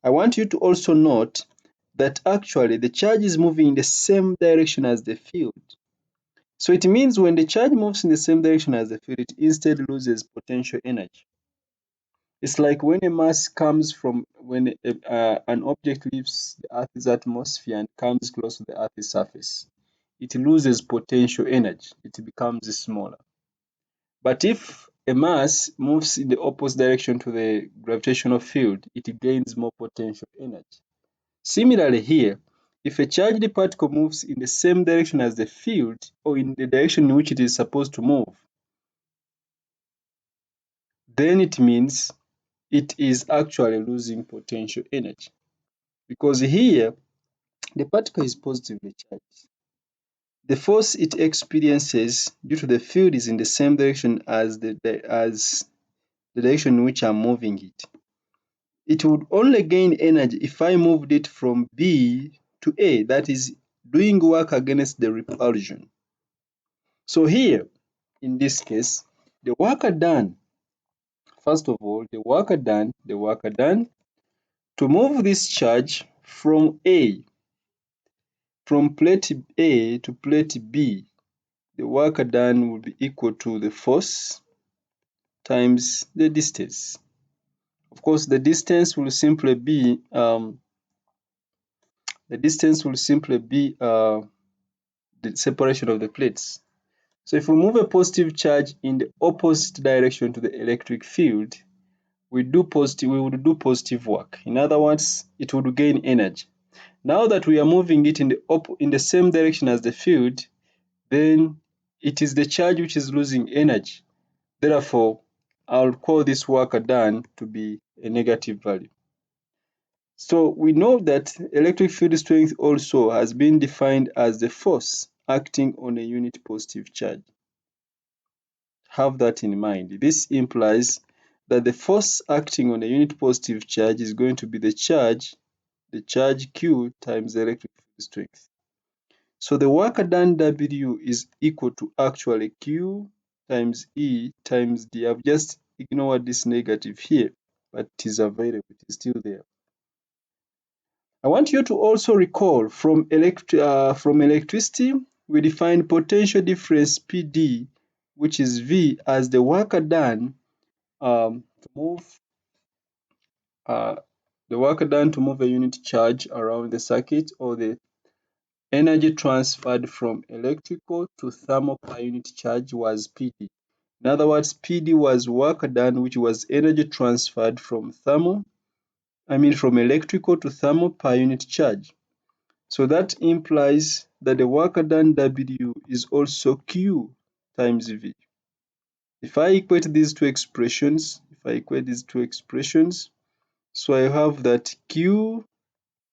I want you to also note that actually the charge is moving in the same direction as the field. So it means when the charge moves in the same direction as the field, it instead loses potential energy. It's like when a mass comes from, when an object leaves the Earth's atmosphere and comes close to the Earth's surface, it loses potential energy, it becomes smaller. But if a mass moves in the opposite direction to the gravitational field, it gains more potential energy. Similarly here, if a charged particle moves in the same direction as the field, or in the direction in which it is supposed to move, then it means it is actually losing potential energy. Because here, the particle is positively charged. The force it experiences due to the field is in the same direction as the direction in which I'm moving it. It would only gain energy if I moved it from B to A, that is doing work against the repulsion. So here, in this case, the worker done, first of all, the worker done to move this charge from plate A to plate B, the worker done will be equal to the force times the distance. Of course, the distance will simply be the separation of the plates. So if we move a positive charge in the opposite direction to the electric field, we would do positive work. In other words, it would gain energy. Now that we are moving it in the same direction as the field, then it is the charge which is losing energy. Therefore, I'll call this work done to be a negative value. So we know that electric field strength also has been defined as the force acting on a unit positive charge. Have that in mind. This implies that the force acting on a unit positive charge is going to be the charge Q times the electric field strength. So the work done W is equal to actually Q times E times D. I've just ignored this negative here, but it is available, it is still there. I want you to also recall from electricity, we define potential difference PD, which is V, as the work done to move a unit charge around the circuit, or the energy transferred from electrical to thermal per unit charge was PD. In other words, PD was work done, which was energy transferred from electrical to thermal per unit charge. So that implies that the work done W is also Q times V. If I equate these two expressions, so I have that Q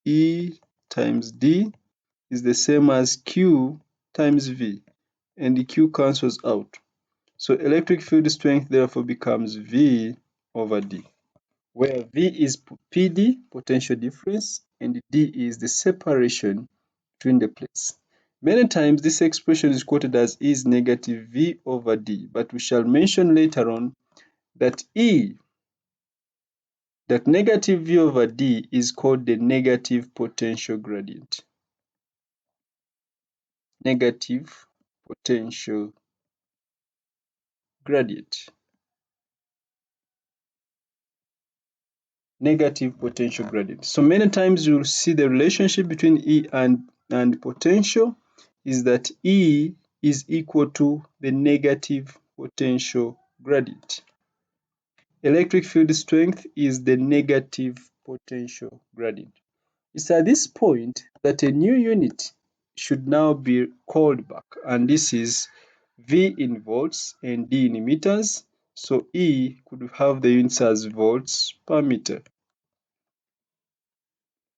E times D is the same as Q times V, and the Q cancels out. So electric field strength therefore becomes V over D, where V is PD, potential difference, and D is the separation between the plates. Many times this expression is quoted as E is negative V over D, but we shall mention later on that negative V over D is called the negative potential gradient. Negative potential gradient. Negative potential gradient. So many times you'll see the relationship between E and potential is that E is equal to the negative potential gradient. Electric field strength is the negative potential gradient. It's at this point that a new unit should now be called back, and this is V in volts and D in meters. So E could have the units as volts per meter.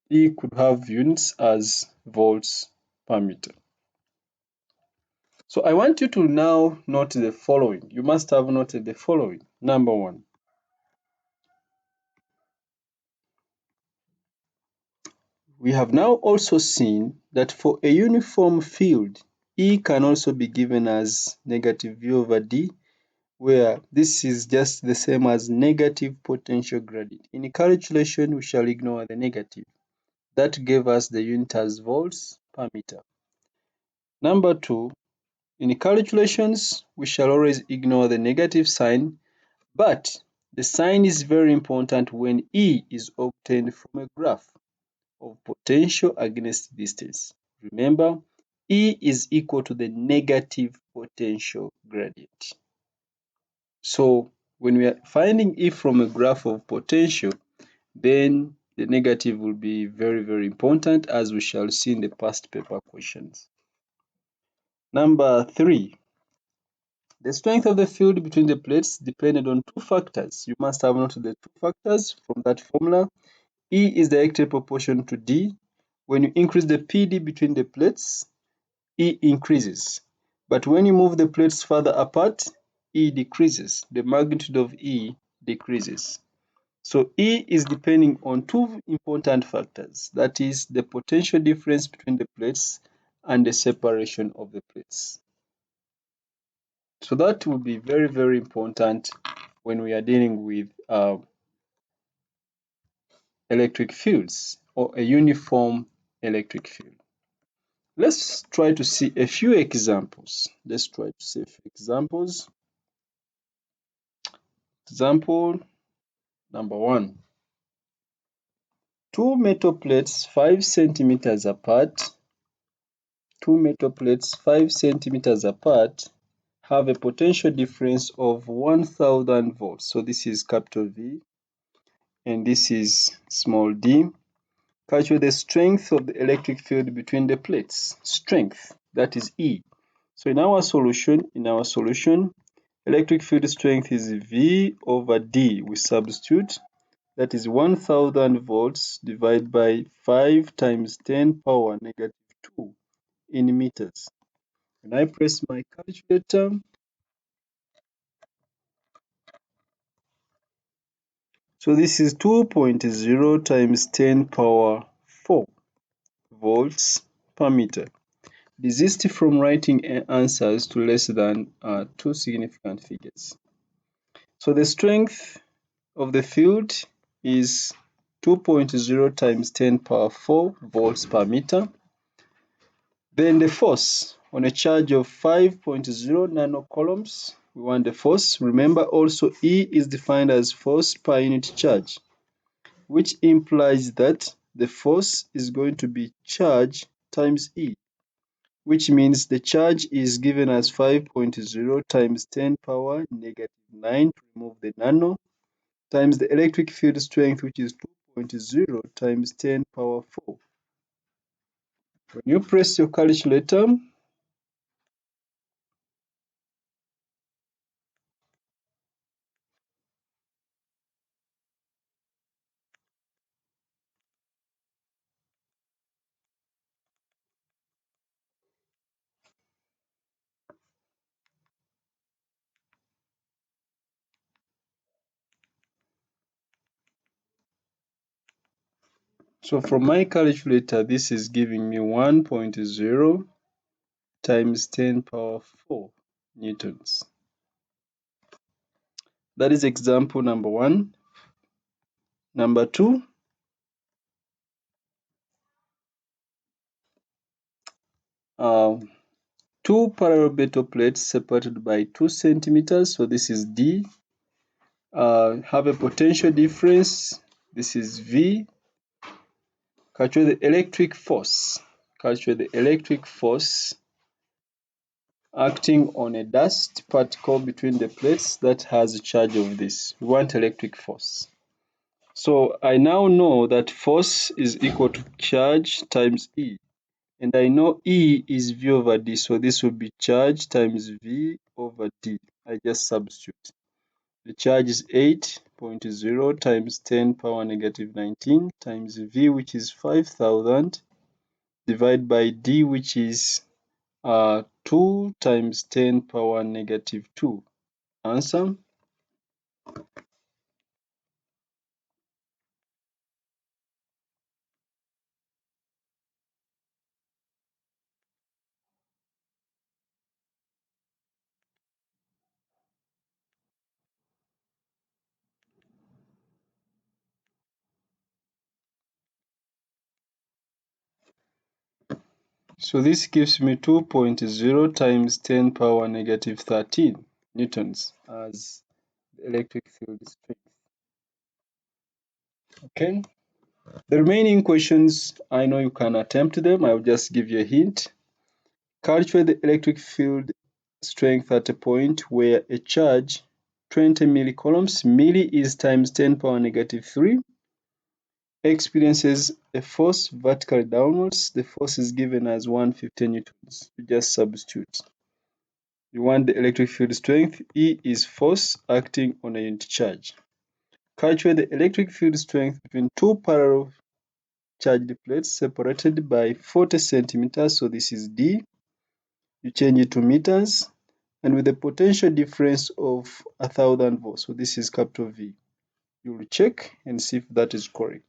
E could have units as volts per meter. So I want you to now note the following. You must have noted the following. Number one, we have now also seen that for a uniform field, E can also be given as negative V over D, where this is just the same as negative potential gradient. In calculation, we shall ignore the negative. That gave us the unit as volts per meter. Number two, in calculations, we shall always ignore the negative sign, but the sign is very important when E is obtained from a graph of potential against distance. Remember, E is equal to the negative potential gradient. So when we are finding E from a graph of potential, then the negative will be very, very important, as we shall see in the past paper questions. Number three, the strength of the field between the plates depended on two factors. You must have noted the two factors from that formula. E is directly proportional to D. When you increase the PD between the plates, E increases. But when you move the plates further apart, E decreases. The magnitude of E decreases. So E is depending on two important factors, that is the potential difference between the plates and the separation of the plates. So that will be very, very important when we are dealing with electric fields or a uniform electric field. Let's try to see a few examples. Example number one. Two metal plates 5 centimeters apart have a potential difference of 1000 volts. So this is capital V and this is small d. Calculate the strength of the electric field between the plates. Strength, that is E. So in our solution, electric field strength is V over D. We substitute, that is 1000 volts divided by 5 times 10 power negative 2 in meters. When I press my calculator, so this is 2.0 times 10 power 4 volts per meter. Desist from writing answers to less than two significant figures. So the strength of the field is 2.0 times 10 power 4 volts per meter. Then the force on a charge of 5.0 nanocoulombs, we want the force. Remember also E is defined as force per unit charge, which implies that the force is going to be charge times E, which means the charge is given as 5.0 times 10 power negative 9 to remove the nano, times the electric field strength, which is 2.0 times 10 power 4. When you press your calculator, so from my calculator, this is giving me 1.0 times 10 power 4 newtons. That is example number 1. Number 2, two parallel betel plates separated by 2 centimeters, so this is D, have a potential difference, this is V. Calculate the electric force. Calculate the electric force acting on a dust particle between the plates that has a charge of this. We want electric force. So I now know that force is equal to charge times E. And I know E is V over D. So this will be charge times V over D. I just substitute. The charge is 8.0 times 10 power negative 19 times V, which is 5,000, divided by D, which is 2 times 10 power negative 2. Answer. So this gives me 2.0 times 10 power negative 13 newtons as the electric field strength. Okay. The remaining questions, I know you can attempt them. I'll just give you a hint. Calculate the electric field strength at a point where a charge 20 millicoulombs, milli is times 10 power negative 3, experiences a force vertically downwards. The force is given as 150 newtons. You just substitute. You want the electric field strength. E is force acting on a unit charge. Calculate the electric field strength between two parallel charged plates separated by 40 centimeters. So this is D. You change it to meters. And with a potential difference of 1,000 volts. So this is capital V. You will check and see if that is correct.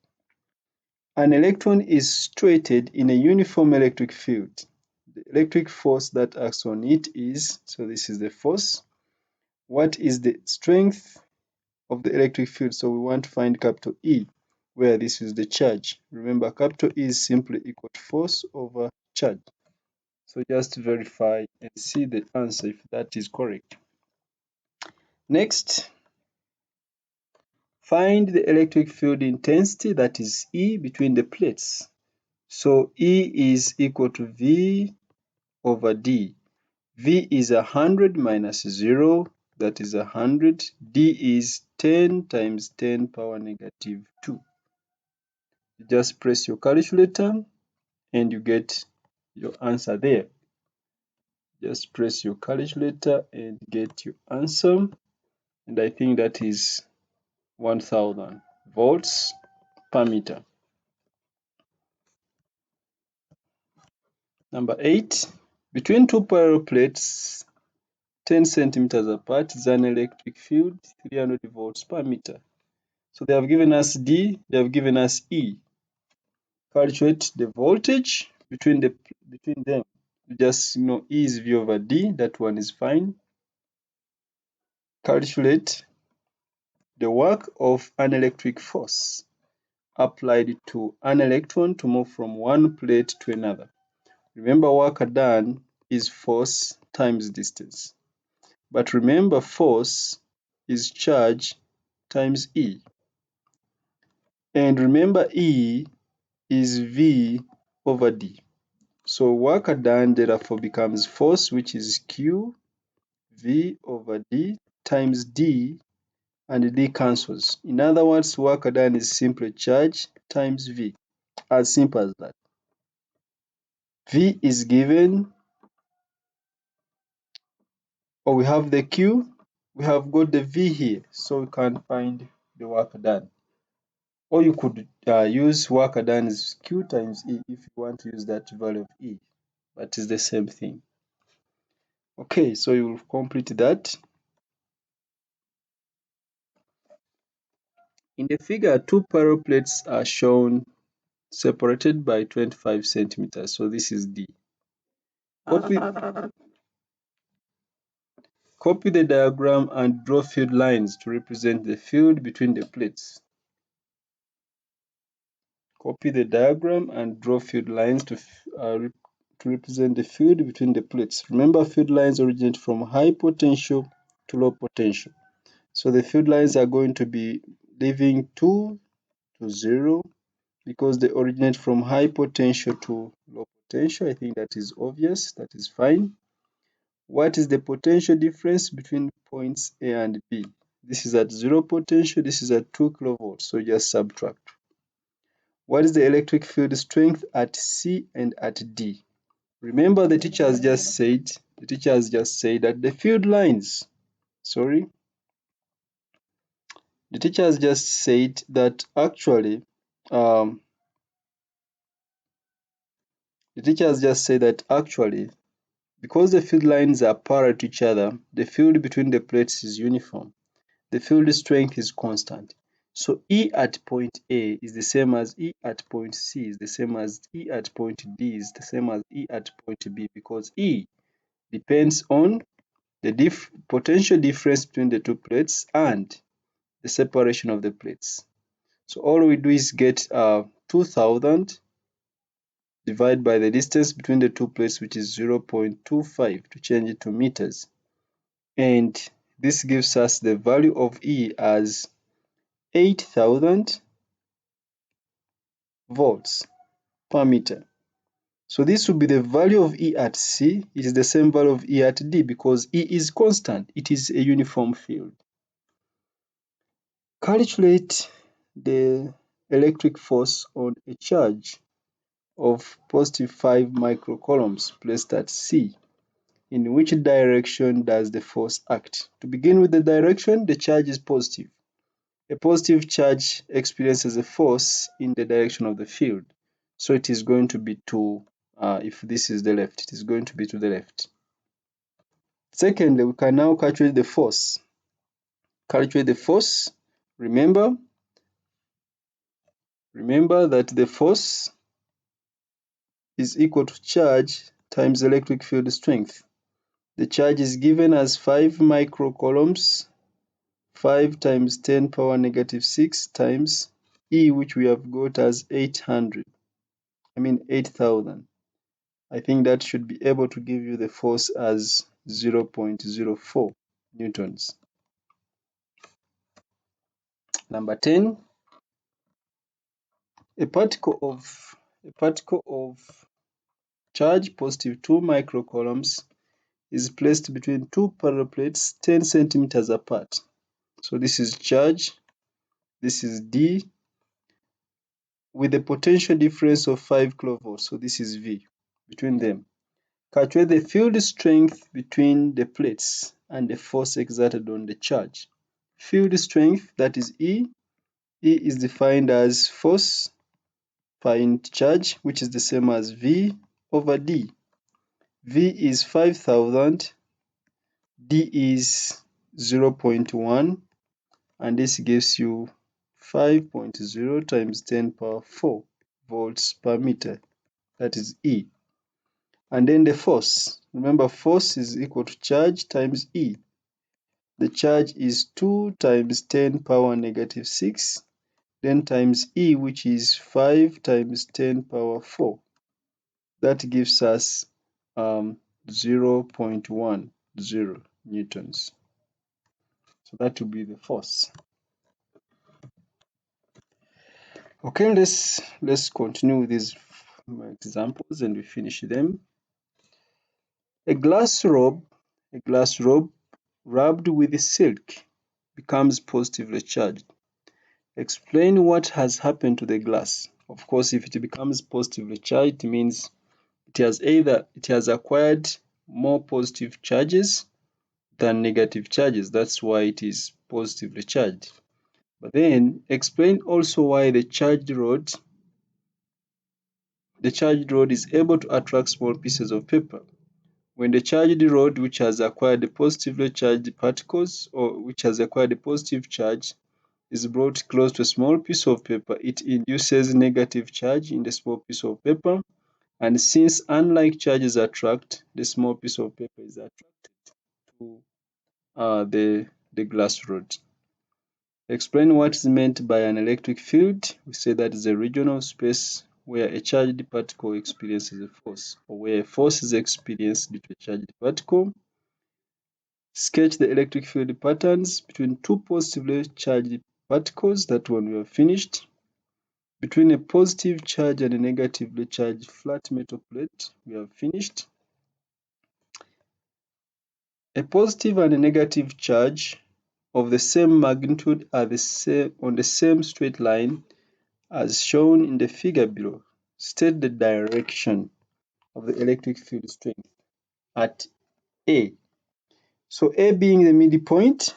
An electron is situated in a uniform electric field. The electric force that acts on it is, so this is the force. What is the strength of the electric field? So we want to find capital E, where this is the charge. Remember, capital E is simply equal to force over charge. So just verify and see the answer if that is correct. Next, find the electric field intensity, that is E, between the plates. So E is equal to V over D. V is 100 minus 0, that is 100. D is 10 times 10 power negative 2. You just press your calculator and you get your answer there. Just press your calculator and get your answer. And I think that is 1000 volts per meter. Number 8, between two parallel plates 10 centimeters apart is an electric field 300 volts per meter. So they have given us D, they have given us E. Calculate the voltage between them. just E is V over D, that one is fine. Calculate the work of an electric force applied to an electron to move from one plate to another. Remember, work done is force times distance. But remember, force is charge times E. And remember, E is V over D. So work done therefore becomes force, which is Q V over D times D, and D cancels. In other words, work done is simply charge times V. As simple as that. V is given, or we have the Q, we have got the V here, so we can find the work done. Or you could use work done is Q times E if you want to use that value of E, but it's the same thing. Okay, so you will complete that. In the figure, two parallel plates are shown separated by 25 centimeters. So this is D. Copy the diagram and draw field lines to represent the field between the plates. Copy the diagram and draw field lines to represent the field between the plates. Remember, field lines originate from high potential to low potential. So the field lines are going to be leaving 2 to 0 because they originate from high potential to low potential. I think that is obvious. That is fine. What is the potential difference between points A and B? This is at 0 potential. This is at 2 kilovolts. So just subtract. What is the electric field strength at C and at D? Remember, the teacher has just said that the field lines, the teacher has just said that actually, because the field lines are parallel to each other, the field between the plates is uniform. The field strength is constant. So E at point A is the same as E at point C, is the same as E at point D, is the same as E at point B, because E depends on the potential difference between the two plates and the separation of the plates. So all we do is get 2000 divided by the distance between the two plates, which is 0.25, to change it to meters. And this gives us the value of E as 8000 volts per meter. So this will be the value of E at C. It is the same value of E at D because E is constant. It is a uniform field. Calculate the electric force on a charge of positive 5 microcoulombs placed at C. In which direction does the force act? To begin with the direction, the charge is positive. A positive charge experiences a force in the direction of the field. So it is going to be if this is the left, it is going to be to the left. Secondly, we can now calculate the force. Calculate the force. Remember that the force is equal to charge times electric field strength. The charge is given as 5 microcoulombs, 5 times 10 power negative 6 times E, which we have got as 8,000. I think that should be able to give you the force as 0.04 newtons. Number 10, a particle of charge positive 2 microcoulombs is placed between two parallel plates 10 centimeters apart. So this is charge, this is D, with a potential difference of 5 kilovolts. So this is V between them. Calculate the field strength between the plates and the force exerted on the charge. Field strength, that is E. E is defined as force per unit charge, which is the same as V over D. V is 5000, D is 0.1, and this gives you 5.0 times 10 power 4 volts per meter. That is E. And then the force. Remember, force is equal to charge times E. The charge is 2 times 10 power negative 6, then times E, which is 5 times 10 power 4. That gives us 0.10 newtons. So that will be the force. Okay, let's continue with these examples and we finish them. A glass robe rubbed with silk becomes positively charged. Explain what has happened to the glass. Of course, if it becomes positively charged, it means it has acquired more positive charges than negative charges. That's why it is positively charged. But then explain also why the charged rod is able to attract small pieces of paper. When the charged rod which has acquired the positively charged particles or which has acquired a positive charge is brought close to a small piece of paper, it induces negative charge in the small piece of paper. And since unlike charges attract, the small piece of paper is attracted to the glass rod. Explain what is meant by an electric field. We say that is a region of space where a charged particle experiences a force, or where a force is experienced due to a charged particle. Sketch the electric field patterns between two positively charged particles. That one we have finished. Between a positive charge and a negatively charged flat metal plate, we have finished. A positive and a negative charge of the same magnitude are on the same straight line as shown in the figure below. State the direction of the electric field strength at A. So A being the midpoint,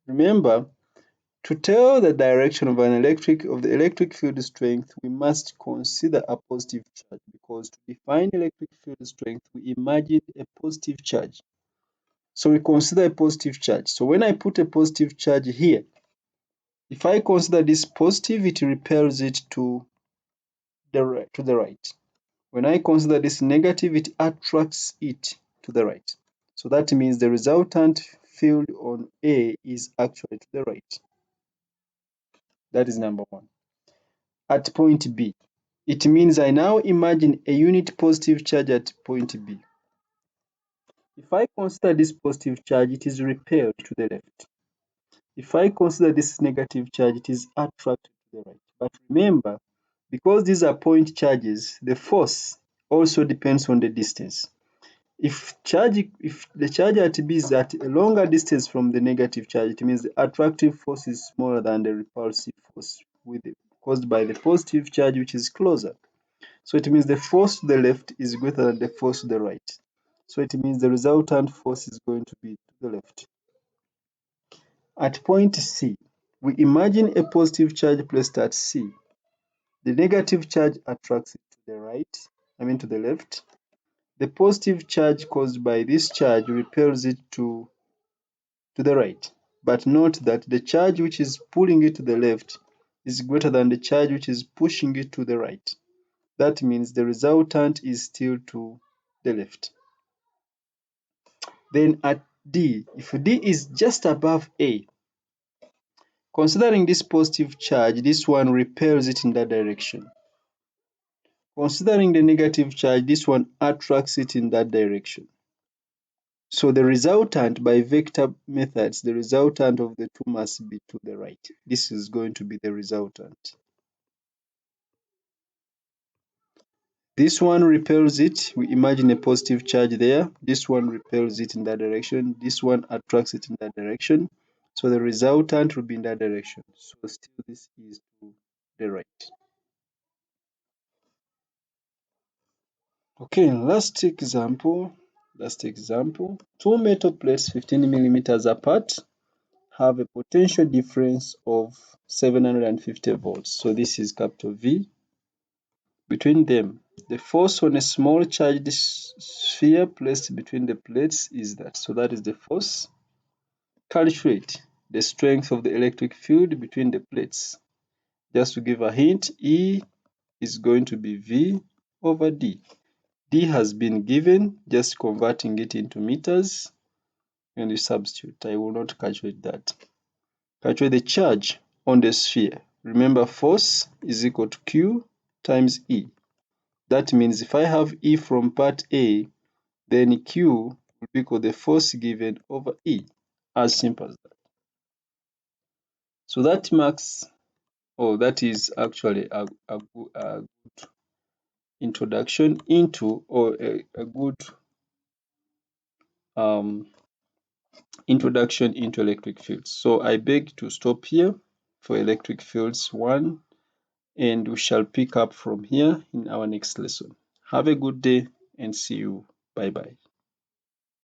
remember, to tell the direction of the electric field strength, we must consider a positive charge, because to define electric field strength, we imagine a positive charge. So we consider a positive charge. So when I put a positive charge here, if I consider this positive, it repels it to the right. When I consider this negative, it attracts it to the right. So that means the resultant field on A is actually to the right. That is number one. At point B, it means I now imagine a unit positive charge at point B. If I consider this positive charge, it is repelled to the left. If I consider this negative charge, it is attracted to the right. But remember, because these are point charges, the force also depends on the distance. If the charge at B is at a longer distance from the negative charge, it means the attractive force is smaller than the repulsive force caused by the positive charge, which is closer. So it means the force to the left is greater than the force to the right. So it means the resultant force is going to be to the left. At point C, we imagine a positive charge placed at C. The negative charge attracts it to the to the left. The positive charge caused by this charge repels it to the right. But note that the charge which is pulling it to the left is greater than the charge which is pushing it to the right. That means the resultant is still to the left. Then at D, if D is just above A, considering this positive charge, this one repels it in that direction. Considering the negative charge, this one attracts it in that direction. So the resultant, by vector methods, the resultant of the two must be to the right. This is going to be the resultant. This one repels it. We imagine a positive charge there. This one repels it in that direction. This one attracts it in that direction. So the resultant will be in that direction. So still this is to the right. Okay, last example. Two metal plates 15 millimeters apart have a potential difference of 750 volts. So this is capital V. Between them, the force on a small charged sphere placed between the plates is that. So that is the force. Calculate the strength of the electric field between the plates. Just to give a hint, E is going to be V over D. D has been given, just converting it into meters, and you substitute. I will not calculate that. Calculate the charge on the sphere. Remember, force is equal to Q times E. That means if I have E from part A, then Q will be equal to the force given over E. As simple as that. So that marks, that is actually a good introduction into, or a good um, introduction into electric fields. So I beg to stop here for electric fields 1, and we shall pick up from here in our next lesson. Have a good day and see you. Bye bye.